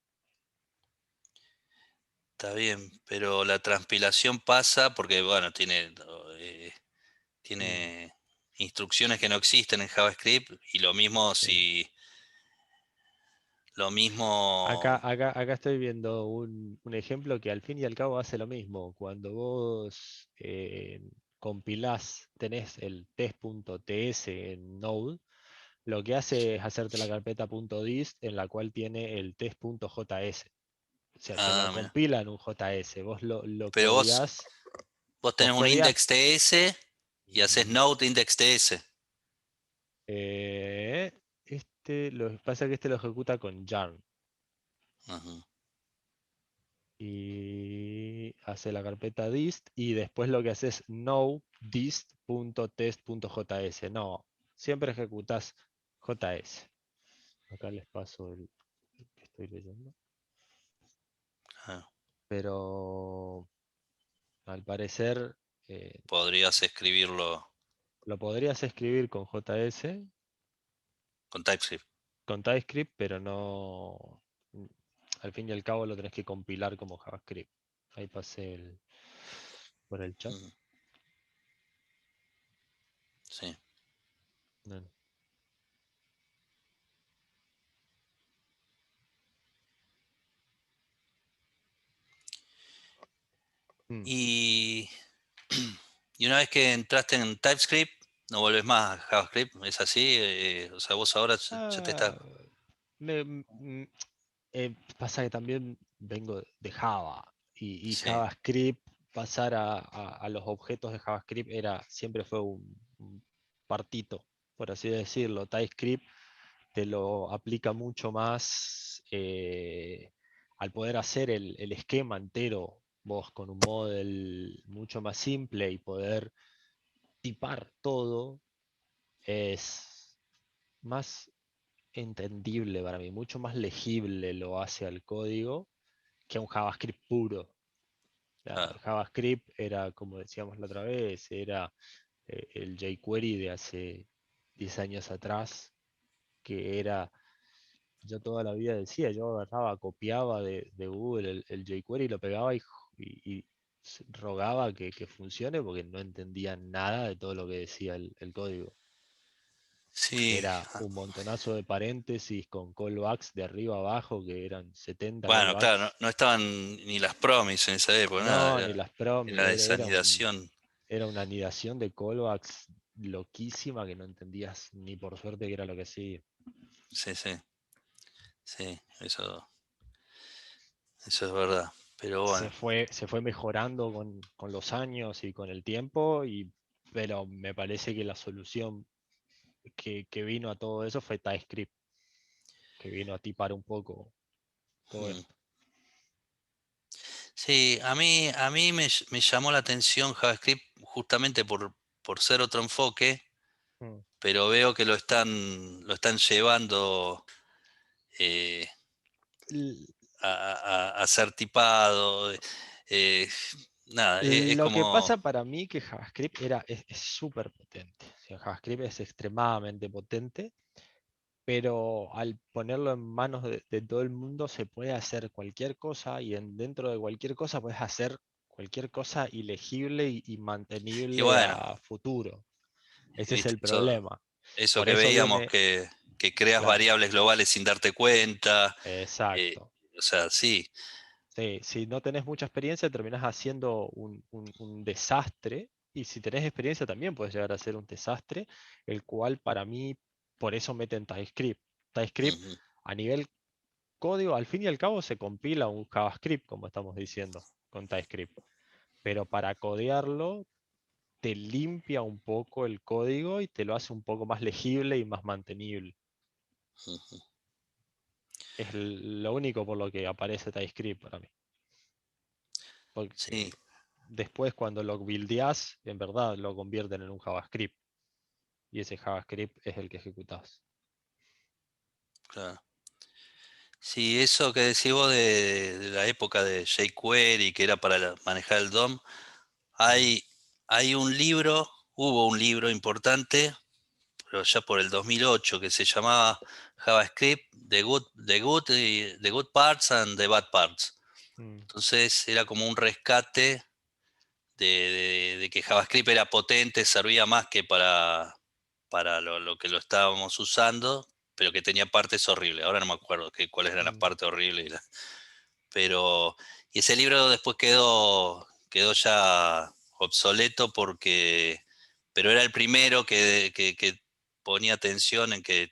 Está bien, pero la transpilación pasa porque, bueno, eh, Mm. tiene instrucciones que no existen en JavaScript y lo mismo Sí. si, lo mismo, Acá estoy viendo un ejemplo que al fin y al cabo hace lo mismo. Cuando vos compilás, tenés el test.ts en Node, lo que hace es hacerte la carpeta .dist en la cual tiene el test.js. O sea, te lo mira. compila en un JS. Vos lo Pero codiás, vos vos tenés un codiás. index.ts y haces Ujú. node index.ts. Lo que pasa es que este lo ejecuta con Yarn. Ujú. Y hace la carpeta dist y después lo que hace es no dist.test.js. No, siempre ejecutas JS. Acá les paso el que estoy leyendo. Ah, Pero al parecer podrías escribirlo lo podrías escribir con JS, con TypeScript. con TypeScript, pero no. Al fin y al cabo lo tenés que compilar como JavaScript. Ahí pasé por el chat. Ujú. Sí. No, no. Mm. Y, y una vez que entraste en TypeScript, no volvés más a JavaScript, ¿es así? O sea, vos ahora ya te estás... Ah, pasa que también vengo de Java y Sí, JavaScript, pasar a los objetos de JavaScript siempre fue un partito, por así decirlo. TypeScript te lo aplica mucho más al poder hacer el esquema entero vos con un model mucho más simple y poder tipar todo es más entendible para mí, mucho más legible lo hace al código que a un JavaScript puro. claro. JavaScript era, como decíamos la otra vez, era el jQuery de hace 10 años atrás, que era, yo toda la vida decía, yo agarraba, copiaba de Google el jQuery, lo pegaba y rogaba que funcione porque no entendía nada de todo lo que decía el código. Sí, Era un montonazo de paréntesis con callbacks de arriba a abajo, que eran 70 bueno, claro, no, callbacks. no estaban ni las promis en esa época, nada, No, ni las promis, era desanidación. era una anidación de callbacks loquísima que no entendías ni por suerte qué era lo que hacía. Sí, sí, sí, eso es verdad. Pero bueno, Se fue mejorando con los años y con el tiempo, pero me parece que la solución que vino a todo eso fue TypeScript, que vino a tipar un poco todo mm. esto. Sí, a mí me llamó la atención JavaScript justamente por ser otro enfoque, Mm. pero veo que lo están llevando eh, L- a ser tipado. eh, nada, es Lo que como, pasa para mí que JavaScript es súper potente. O sea, JavaScript es extremadamente potente, pero al ponerlo en manos de todo el mundo se puede hacer cualquier cosa y dentro de cualquier cosa puedes hacer cualquier cosa ilegible y Y mantenible bueno, a futuro. Ese es viste, el problema. eso Por que eso veíamos viene, que creas claro, variables globales sin darte cuenta. eh, exacto. o sea, sí. Sí, si no tenés mucha experiencia, terminás haciendo un desastre. Y si tenés experiencia, también puedes llegar a ser un desastre, el cual para mí, por eso meten TypeScript. TypeScript Ujú, a nivel código, al fin y al cabo, se compila un JavaScript, como estamos diciendo, con TypeScript. Pero para codearlo, te limpia un poco el código y te lo hace un poco más legible y más mantenible. ujú. Es lo único por lo que aparece TypeScript para mí. Sí, Porque después cuando lo buildeás, en verdad lo convierten en un JavaScript. Y ese JavaScript es el que ejecutás. claro. Sí, eso que decís vos de la época de jQuery, que era para manejar el DOM, Mm, hay, hay un libro, hubo un libro importante, pero ya por el 2008, que se llamaba JavaScript, The Good Parts and the Bad Parts. mm, Entonces era como un rescate de que JavaScript era potente, servía más que para lo que lo estábamos usando, pero que tenía partes horribles. Ahora no me acuerdo cuáles eran las mm. partes horribles. Pero, y ese libro después quedó ya obsoleto pero era el primero que ponía atención en que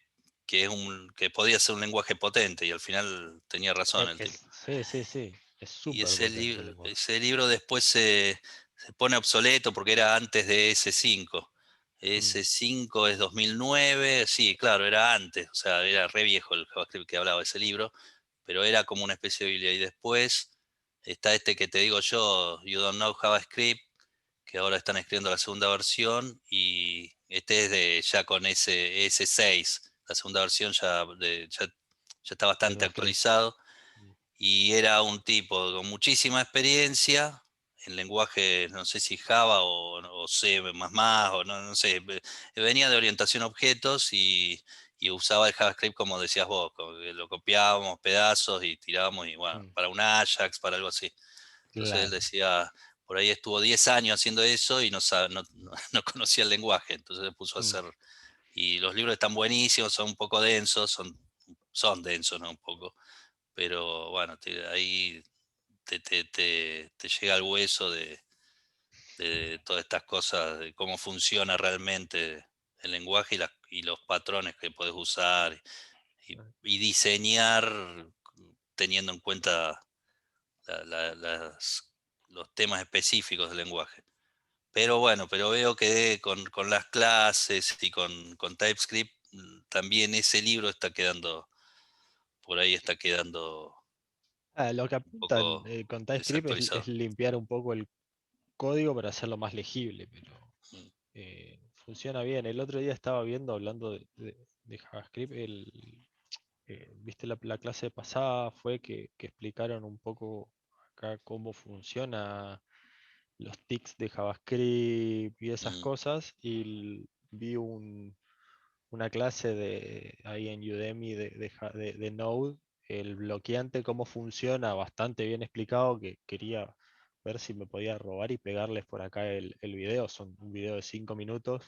podía ser un lenguaje potente, y al final tenía razón el tipo. Sí, sí, sí. Es Y súper potente el lenguaje. ese libro después se pone obsoleto porque era antes de S5. Mm, S5 es 2009, sí, claro, era antes, o sea, era re viejo el JavaScript que hablaba ese libro, pero era como una especie de Biblia. Y después está este que te digo yo, You Don't Know JavaScript, que ahora están escribiendo la segunda versión, y este es ya con S6, la segunda versión ya está de bastante JavaScript. actualizado, Mm, y era un tipo con muchísima experiencia en lenguaje, no sé si Java o C++, o no sé, venía de orientación a objetos y usaba el JavaScript como decías vos, como que lo copiábamos pedazos y tirábamos, y bueno, mm, para un Ajax, para algo así. Entonces él claro. decía, por ahí estuvo 10 años haciendo eso y no conocía el lenguaje, entonces se puso a Mm, hacer. Y los libros están buenísimos, son un poco densos, son densos, ¿no? Un poco, pero bueno, ahí te llega al hueso de todas estas cosas, de cómo funciona realmente el lenguaje y los patrones que puedes usar y diseñar teniendo en cuenta la- la- las- los temas específicos del lenguaje. Pero bueno, pero veo que con las clases y con TypeScript, también ese libro está quedando, por ahí está quedando Lo que un apuntan poco con TypeScript es desactualizado. limpiar un poco el código para hacerlo más legible, pero Mm, funciona bien. El otro día estaba viendo, hablando de JavaScript, viste la clase pasada fue que explicaron un poco acá cómo funciona los tics de JavaScript y esas mm, cosas, y vi una clase ahí en Udemy de Node, el bloqueante, cómo funciona, bastante bien explicado, que quería ver si me podía robar y pegarles por acá el video. Son un video de 5 minutos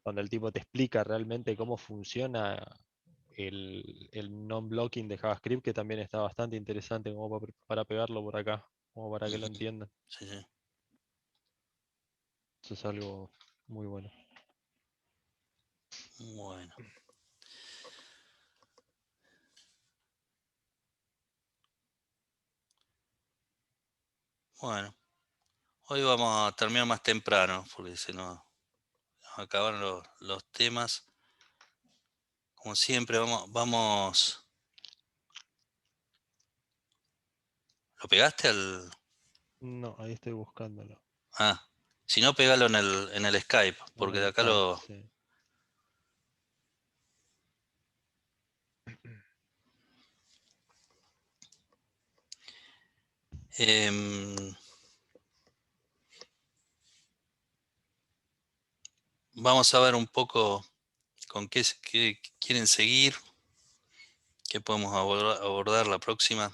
donde el tipo te explica realmente cómo funciona el non-blocking de JavaScript, que también está bastante interesante como para pegarlo por acá, como para que lo ujú, entiendan. sí, sí. Eso es algo muy bueno. Bueno, bueno. Hoy vamos a terminar más temprano porque se nos acabaron los temas. Como siempre, vamos. ¿Lo pegaste al...? No, ahí estoy buscándolo. Ah, si no, pegalo en el Skype, En porque de el acá Skype, sí. em, vamos a ver un poco con qué quieren seguir. ¿Qué podemos abordar la próxima?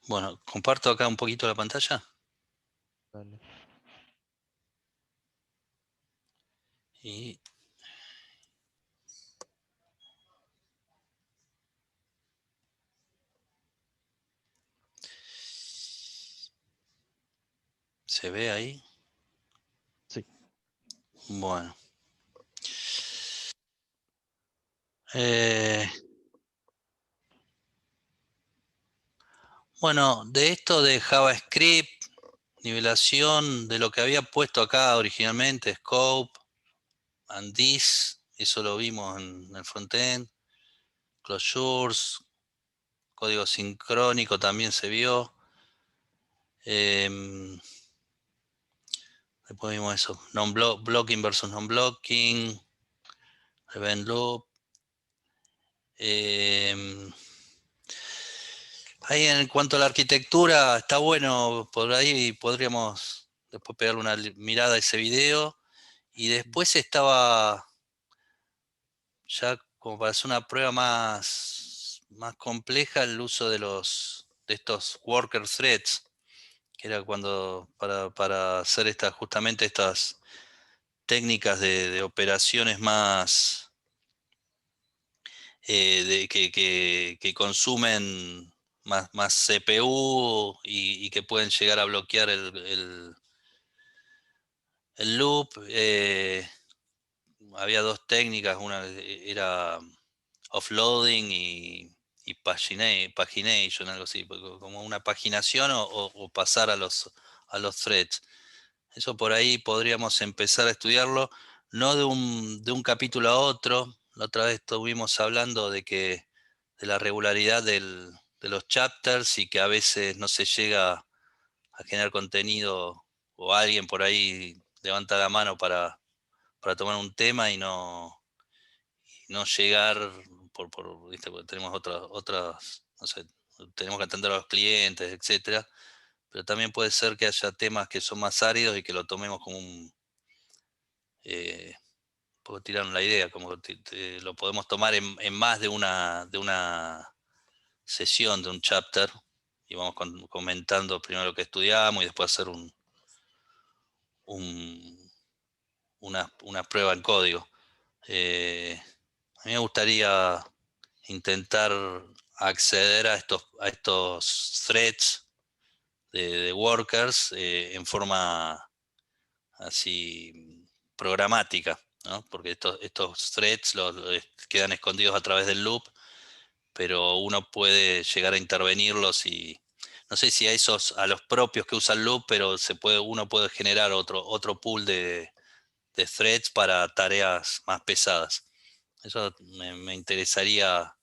Bueno, comparto acá un poquito la pantalla. Dale. Y ¿se ve ahí? Sí. Bueno. Bueno, de esto de JavaScript, nivelación, de lo que había puesto acá originalmente, Scope, and This, eso lo vimos en el frontend, Closures, código sincrónico también se vio. Después vimos eso, blocking versus non-blocking, event loop. Ahí en cuanto a la arquitectura, está bueno, por ahí podríamos después pegarle una mirada a ese video. Y después estaba, ya como para hacer una prueba más compleja, el uso de estos worker threads, que era cuando para hacer justamente estas técnicas de operaciones más que consumen más CPU y que pueden llegar a bloquear el loop. Había dos técnicas, una era offloading y pagination, algo así, como una paginación o pasar a los threads. Eso por ahí podríamos empezar a estudiarlo, no de un capítulo a otro. La otra vez estuvimos hablando de la regularidad de los chapters y que a veces no se llega a generar contenido o alguien por ahí levanta la mano para tomar un tema y no llegar ¿viste? Porque tenemos otras, no sé, tenemos que atender a los clientes, etcétera. Pero también puede ser que haya temas que son más áridos y que lo tomemos como puedo tirar la idea, como lo podemos tomar en más de una sesión, de un chapter, y vamos comentando primero lo que estudiamos y después hacer una prueba en código. A mí me gustaría intentar acceder a estos threads de workers en forma así programática, ¿no? Porque estos threads quedan escondidos a través del loop, pero uno puede llegar a intervenirlos y no sé si a los propios que usan loop, pero uno puede generar otro pool de threads para tareas más pesadas. Eso me interesaría,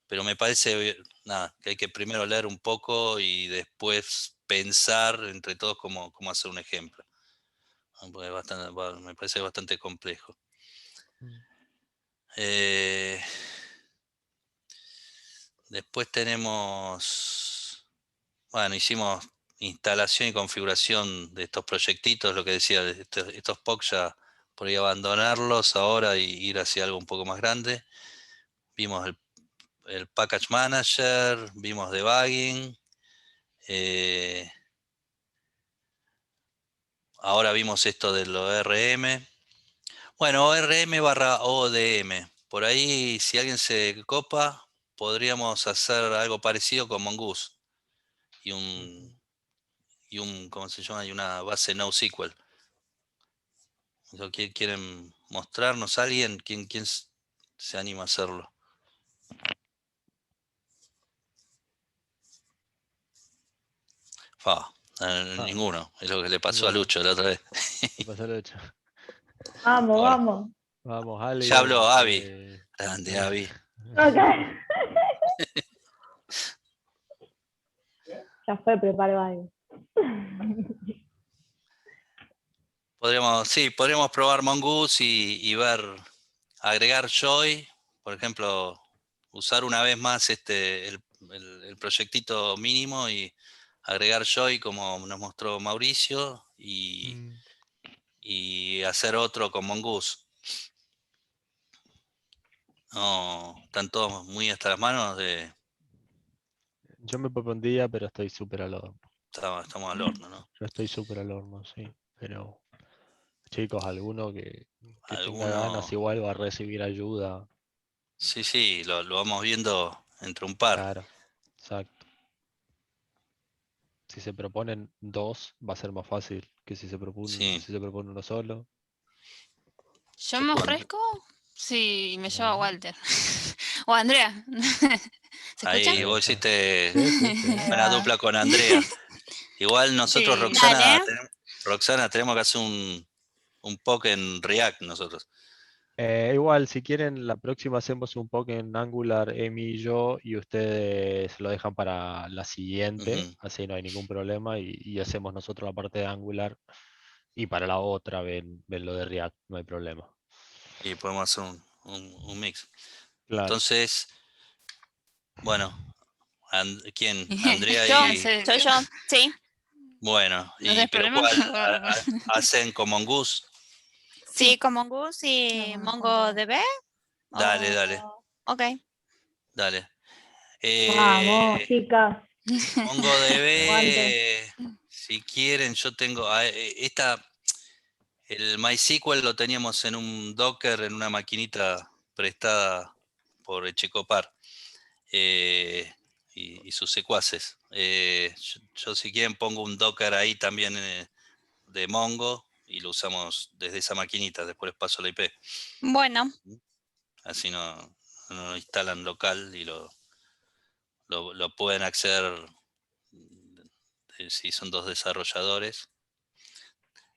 pero me parece nada, que hay que primero leer un poco y después pensar entre todos cómo hacer un ejemplo. Porque me parece bastante complejo. Después tenemos, bueno, hicimos instalación y configuración de estos proyectitos, lo que decía, estos POC ya por ahí abandonarlos ahora y ir hacia algo un poco más grande. Vimos el Package Manager, vimos debugging. Ahora vimos esto del ORM. Bueno, ORM/ODM. Por ahí, si alguien se copa, podríamos hacer algo parecido con Mongoose y ¿cómo se llama? Y una base NoSQL. ¿Quieren mostrarnos a alguien? ¿Quién se anima a hacerlo? Ninguno. Es lo que le pasó a Ninguno. Lucho la otra vez. ¿Qué pasó, Lucho? Vamos, Bueno, vamos. Vamos, Ale. ya habló Avi. Grande Avi. Ok. Ya fue, preparo algo. Podríamos probar Mongoose y ver, agregar Joy, por ejemplo, usar una vez más el proyectito mínimo y agregar Joy como nos mostró Mauricio y hacer otro con Mongoose. No, están todos muy hasta las manos Yo me propondría, pero estoy súper al horno. estamos al horno, ¿no? Yo estoy súper al horno, sí. Pero, chicos, alguno que tenga Alguno, ganas igual va a recibir ayuda. sí, lo vamos viendo entre un par. Claro, exacto. Si se proponen dos, va a ser más fácil que si se Sí. propone uno solo. Yo me Bueno. ofrezco si me lleva Walter. O Andrea. ¿Se Ahí escucha? vos hiciste Sí. buena dupla con Andrea. Igual nosotros, Sí. Roxana, tenemos que hacer un POC en React nosotros. Igual, si quieren, la próxima hacemos un poco en Angular, Emi y yo, y ustedes lo dejan para la siguiente, Ujú. así no hay ningún problema, y hacemos nosotros la parte de Angular, y para la otra ven lo de React, no hay problema. Y podemos hacer un mix. Claro. Entonces, bueno, ¿quién? Andrea Yo, y... yo, sí. Bueno, ¿No tenés pero problema? ¿cuál hacen con Mongoose? Sí, con Mongoose y No, MongoDB. Dale. Ok. Dale. Vamos, chicas. Aguante. MongoDB, si quieren, yo tengo... el MySQL lo teníamos en un Docker, en una maquinita prestada por Echecopar y sus secuaces. Yo si quieren pongo un Docker ahí también de Mongo y lo usamos desde esa maquinita, después les paso la IP. Bueno. Así no lo instalan local y lo pueden acceder si son dos desarrolladores.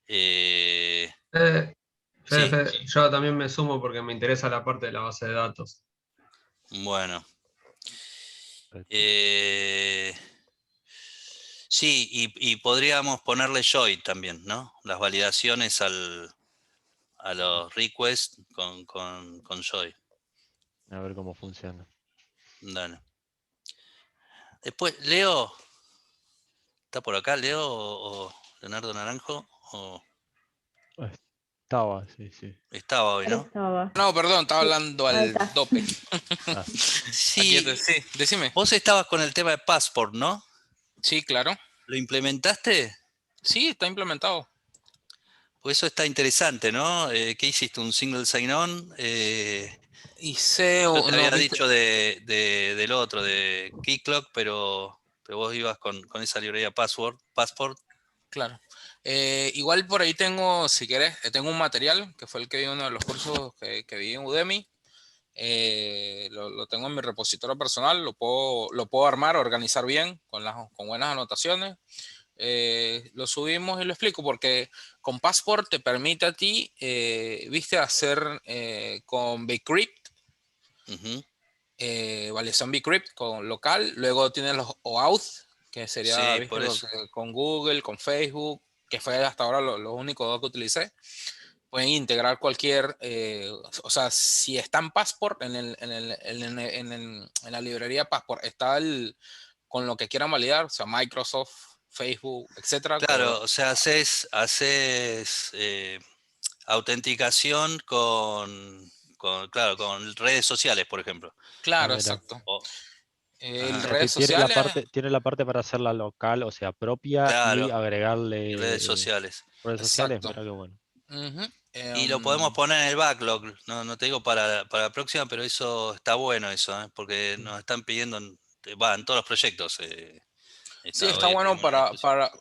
Fede, Sí, yo también me sumo porque me interesa la parte de la base de datos. bueno. Sí, y podríamos ponerle Joy también, ¿no? Las validaciones a los requests con Joy. A ver cómo funciona. Dale. Después, Leo, ¿está por acá Leo o Leonardo Naranjo? ¿O Estaba, sí. estaba hoy, no? Estaba. No, perdón, estaba hablando Ahí al está. dope. Ah, Sí, Sí, decime. vos estabas con el tema de Passport, ¿no? Sí, claro. ¿Lo implementaste? Sí, está implementado. Pues eso está interesante, ¿no? ¿Qué hiciste? ¿Un single sign-on? Hice, Yo te no, había viste, dicho del otro, de Keycloak, pero vos ibas con esa librería Passport. claro. Igual por ahí tengo, si querés, tengo un material que fue el que vi en uno de los cursos que vi en Udemy. Lo tengo en mi repositorio personal, lo puedo armar, organizar bien con buenas anotaciones. Lo subimos y lo explico porque con Passport te permite a ti, viste, hacer con Bcrypt, Ujú. validación Bcrypt con local, luego tienes los OAuth, que sería, Sí, viste, por eso. con Google, con Facebook, que fue hasta ahora lo único dos que utilicé. Pueden integrar cualquier, o sea, si está en Passport, en la librería Passport, está con lo que quieran validar, o sea, Microsoft, Facebook, etcétera. Claro, o sea, haces autenticación claro, con redes sociales, por ejemplo. ah, Claro, mira. exacto. O- En ajá, redes sociales, Tiene la parte para hacerla local, o sea, propia, y claro, y redes agregarle sociales. redes sociales. exacto. Mira qué bueno. Ujú. Y lo podemos poner en el backlog, no te digo para la próxima, pero eso está bueno eso, ¿eh? Porque nos están pidiendo, en todos los proyectos. Sí, está Hoy bueno pedimos una discusión para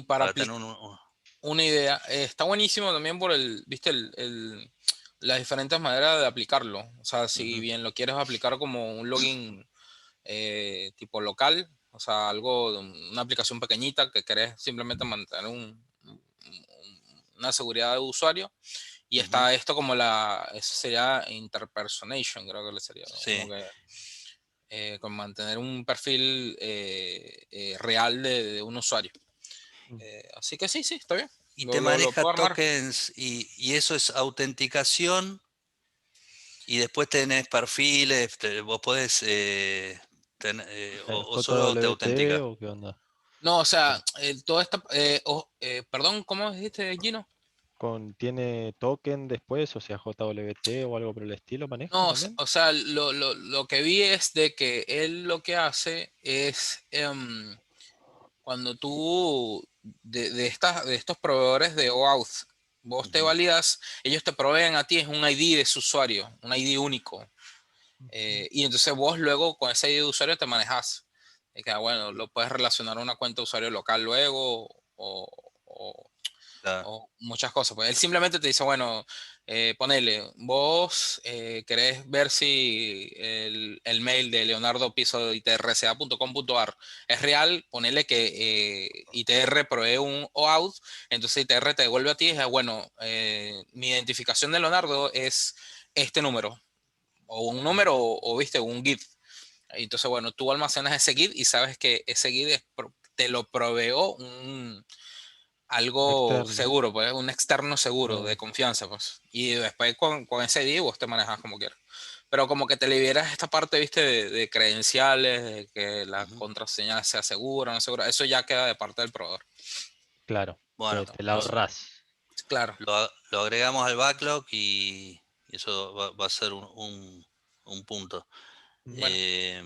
para tener aplicar una idea. Está buenísimo también por viste, las diferentes maneras de aplicarlo. O sea, si Ujú. bien lo quieres aplicar como un login tipo local, o sea, una aplicación pequeñita que querés simplemente mantener una seguridad de usuario. Y Ujú. está esto como eso sería interpersonation, creo que le sería, ¿no? Sí. Como que con mantener un perfil real de un usuario. Así que sí, está bien. Y Lo te maneja puedo armar. tokens y eso es autenticación. Y después tenés perfiles, vos podés, o solo te JWT autentica. o qué onda? No, o sea, toda esta... perdón, ¿cómo dijiste, Gino? ¿Tiene token después, o sea, JWT o algo por el estilo, maneja No, también? o sea, lo que vi es de que él lo que hace es cuando tú de estos proveedores de OAuth, vos te Ujú. validas, ellos te proveen a ti es un ID de su usuario, un ID único. Y entonces vos luego con ese ID de usuario te manejas. Y que, bueno, lo puedes relacionar a una cuenta de usuario local luego o Claro. o muchas cosas. Pues él simplemente te dice, bueno, ponele, vos querés ver si el mail de leonardo@itrca.com.ar es real, ponele que ITR provee un OAuth, entonces ITR te devuelve a ti y dice, bueno, mi identificación de Leonardo es este número, o un número, viste, un GIF. Entonces, bueno, tú almacenas ese GIF y sabes que ese GIF te lo proveó algo Externo. seguro, pues un externo seguro, de Claro. confianza, pues. Y después con ese ID vos te manejas como quieras. Pero como que te liberas esta parte, viste, de credenciales, de que la Ujú. contraseña sea segura, no segura. Eso ya queda de parte del proveedor. Claro, Bueno, te la ahorrás. Claro. lo agregamos al backlog y eso va a ser un punto. Bueno, Eh,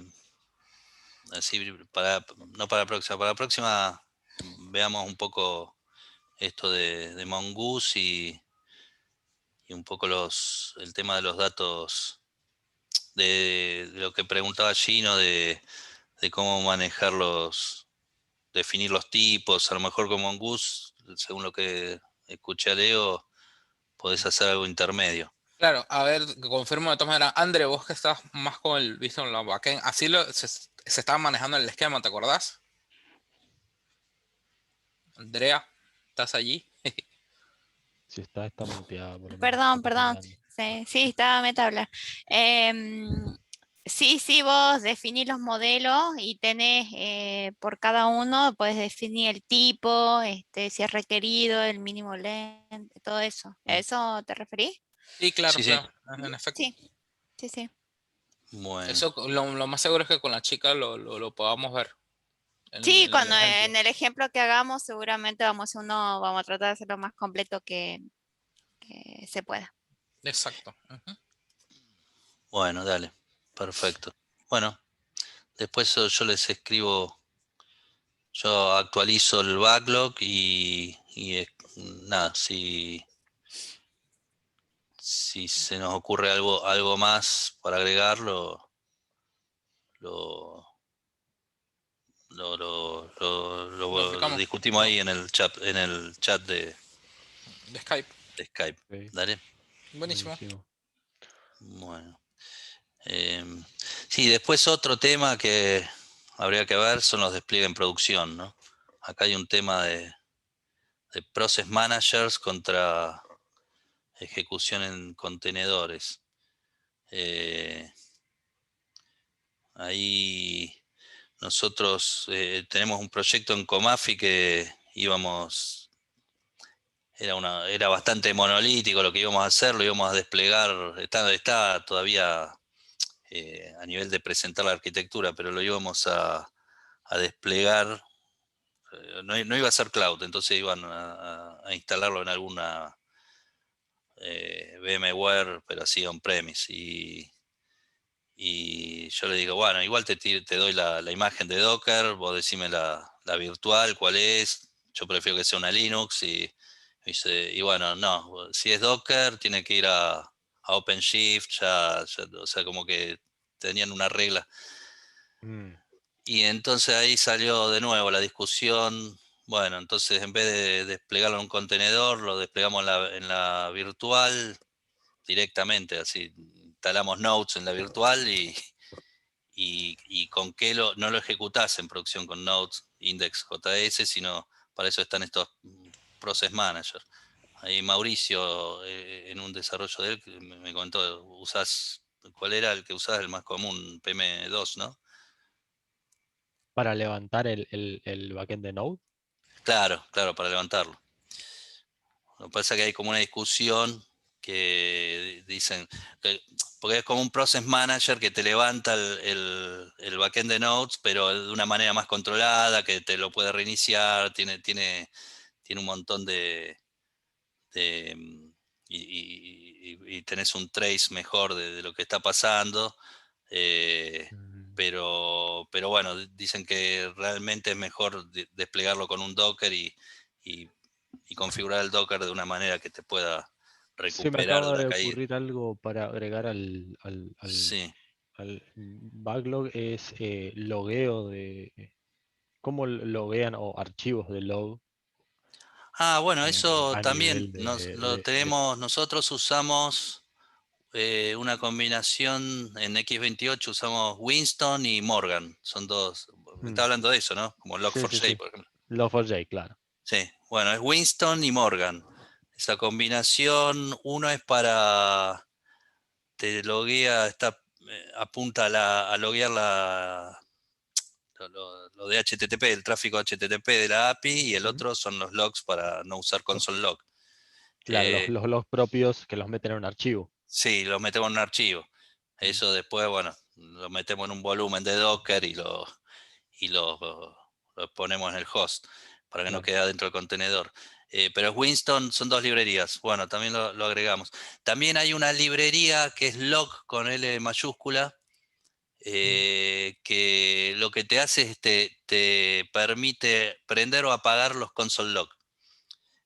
Así no para la próxima veamos un poco esto de Mongoose y un poco el tema de los datos, de lo que preguntaba Gino, de cómo manejarlos, definir los tipos, a lo mejor con Mongoose, según lo que escuché a Leo, podés hacer algo intermedio. claro, a ver, confirmo de todas maneras. André, vos que estás más con el visto en la backend, así se estaba manejando el esquema, ¿te acordás? Andrea, ¿estás allí? Si está muteada, por lo menos. Perdón, Capaz está perdón. hablando. Sí, estaba meta hablar. Sí, sí, vos definís los modelos y tenés por cada uno, puedes definir el tipo, si es requerido, el mínimo length, todo eso. ¿A Mm. eso te referís? Sí, claro, Sí, sí. claro, en efecto. Sí, sí, sí. Bueno, Eso lo más seguro es que con la chica lo podamos ver Sí, en el cuando ejemplo. en el ejemplo que hagamos, seguramente vamos a tratar de hacerlo lo más completo que se pueda. Exacto. Ujú. bueno, dale, perfecto. Bueno, después yo les escribo, yo actualizo el backlog nada, si se nos ocurre algo más para agregarlo, lo, lo Notificamos. discutimos ahí en el chat De Skype. de Skype. Ok, Dale. Buenísimo. buenísimo. Bueno. Sí, después otro tema que habría que ver son los despliegues en producción, ¿no? Acá hay un tema de process managers contra ejecución en contenedores. Eh, Ahí nosotros tenemos un proyecto en Comafi que era bastante monolítico lo que íbamos a hacer, lo íbamos a desplegar, está todavía a nivel de presentar la arquitectura, pero lo íbamos a desplegar, no iba a ser cloud, entonces iban a instalarlo en alguna VMware, pero así on-premise. Y yo le digo, bueno, igual te doy la imagen de Docker, vos decime la virtual, cuál es, yo prefiero que sea una Linux. Y bueno, no, si es Docker, tiene que ir a OpenShift, o sea, como que tenían una regla. Mm, Y entonces ahí salió de nuevo la discusión. Bueno, entonces en vez de desplegarlo en un contenedor, lo desplegamos en la virtual directamente, así instalamos nodes en la virtual y con qué no lo ejecutás en producción con nodes, index.js, sino para eso están estos process managers. Ahí Mauricio, en un desarrollo de él, me comentó, usás ¿Cuál era el que usabas, el más común? PM2, ¿no? Para levantar el backend de Node. Claro, para levantarlo. Lo que pasa es que hay como una discusión que dicen, porque es como un process manager que te levanta el backend de Nodes, pero de una manera más controlada, que te lo puede reiniciar, tiene un montón y tenés un trace mejor de lo que está pasando. Pero bueno, dicen que realmente es mejor desplegarlo con un Docker y configurar el Docker de una manera que te pueda Se me recuperar de acaba una de caída. ocurrir algo para agregar al Sí. backlog, es logueo de... ¿Cómo loguean o archivos de log Bueno, eso a también nivel lo tenemos, nosotros usamos una combinación en X28, usamos Winston y Morgan, son dos, me está hablando de eso, ¿no? Como Sí, sí, Log4j, sí. por ejemplo. Log4j, claro. Sí, bueno, es Winston y Morgan. Esa combinación, uno es para, te loguea, apunta a loguear lo de HTTP, el tráfico HTTP de la API, y el otro son los logs para no usar console log. Claro, los logs propios que los meten en un archivo. Sí, los metemos en un archivo. Eso después, bueno, lo metemos en un volumen de Docker y lo ponemos en el host para que no Claro. quede dentro del contenedor. Pero es Winston, son dos librerías. Bueno, también lo agregamos. También hay una librería que es log con L mayúscula, que lo que te hace es te permite prender o apagar los console log.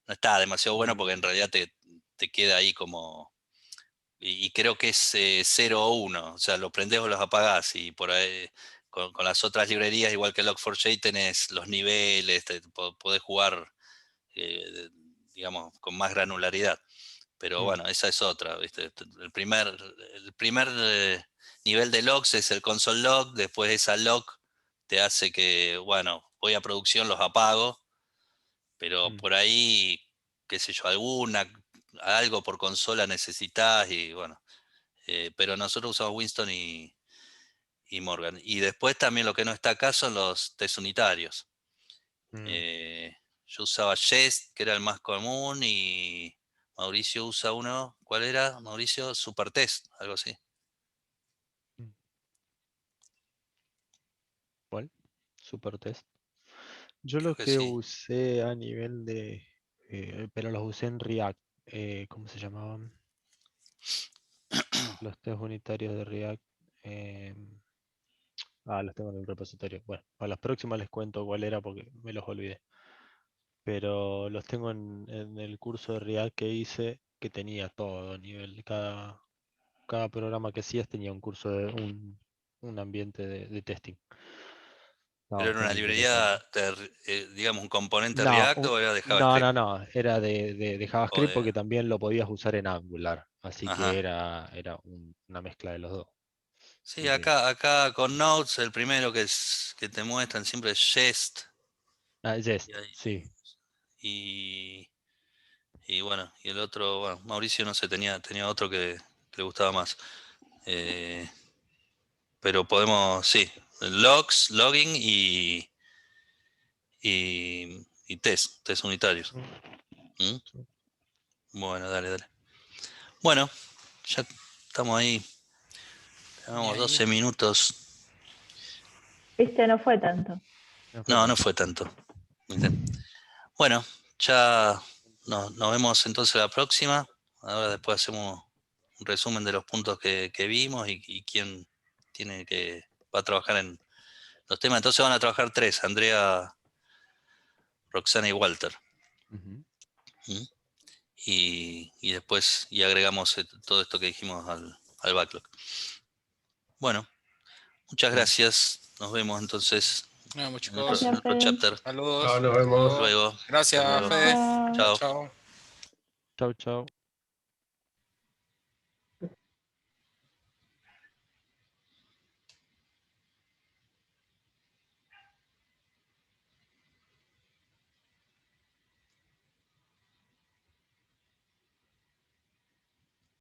No está demasiado bueno porque en realidad te queda ahí como... Y creo que es 0 o 1, o sea, lo prendés o los apagás, y por ahí con las otras librerías, igual que Log4j, tenés los niveles, podés jugar, digamos, con más granularidad. Pero bueno, esa es otra, ¿viste? El primer nivel de logs es el console log, después esa log te hace que, bueno, voy a producción, los apago, pero por ahí, qué sé yo, algo por consola necesitas y bueno. Pero nosotros usamos Winston y Morgan. Y después también lo que no está acá son los test unitarios. Yo usaba Jest, que era el más común, y Mauricio usa uno. ¿Cuál era, Mauricio? Supertest, algo así. ¿Cuál? Supertest. Yo Creo lo que que sí. usé a nivel de... pero los usé en React. ¿Cómo se llamaban? Los test unitarios de React. Los tengo en el repositorio. Bueno, a las próximas les cuento cuál era porque me los olvidé. Pero los tengo en el curso de React que hice, que tenía todo a nivel. Cada programa que hacías tenía un curso de un ambiente de testing. Estaba ¿Pero era una bastante librería, interesante. digamos, un componente No, React o era de no, JavaScript? no, no, era de O JavaScript de... porque también lo podías usar en Angular, así que Ajá. era una mezcla de los dos. Sí, Así que, acá con Notes, el primero que te muestran siempre es Jest. Jest, Y, ahí- sí. y y bueno, y el otro, bueno, Mauricio no sé, tenía otro que le gustaba más. Eh, pero podemos, sí, logs, logging y test unitarios. ¿Mm? Bueno, dale. Bueno, ya estamos ahí, Y llevamos ahí, 12 minutos. Este no fue tanto. No fue No tanto. fue tanto. ¿Viste? Bueno, ya nos vemos entonces la próxima. Ahora después hacemos un resumen de los puntos que vimos y quién va a trabajar en los temas. Entonces van a trabajar 3, Andrea, Roxana y Walter. Ujú. ¿Mm? Y después agregamos todo esto que dijimos al backlog. Bueno, muchas Bueno, gracias. Nos vemos entonces bueno, en chicos, Gracias, otro Fede. chapter. Chao, saludos. nos Hasta vemos. Hasta luego. luego. Hasta Gracias, luego. Fede. Chao. Chao. Chao. chau, chau.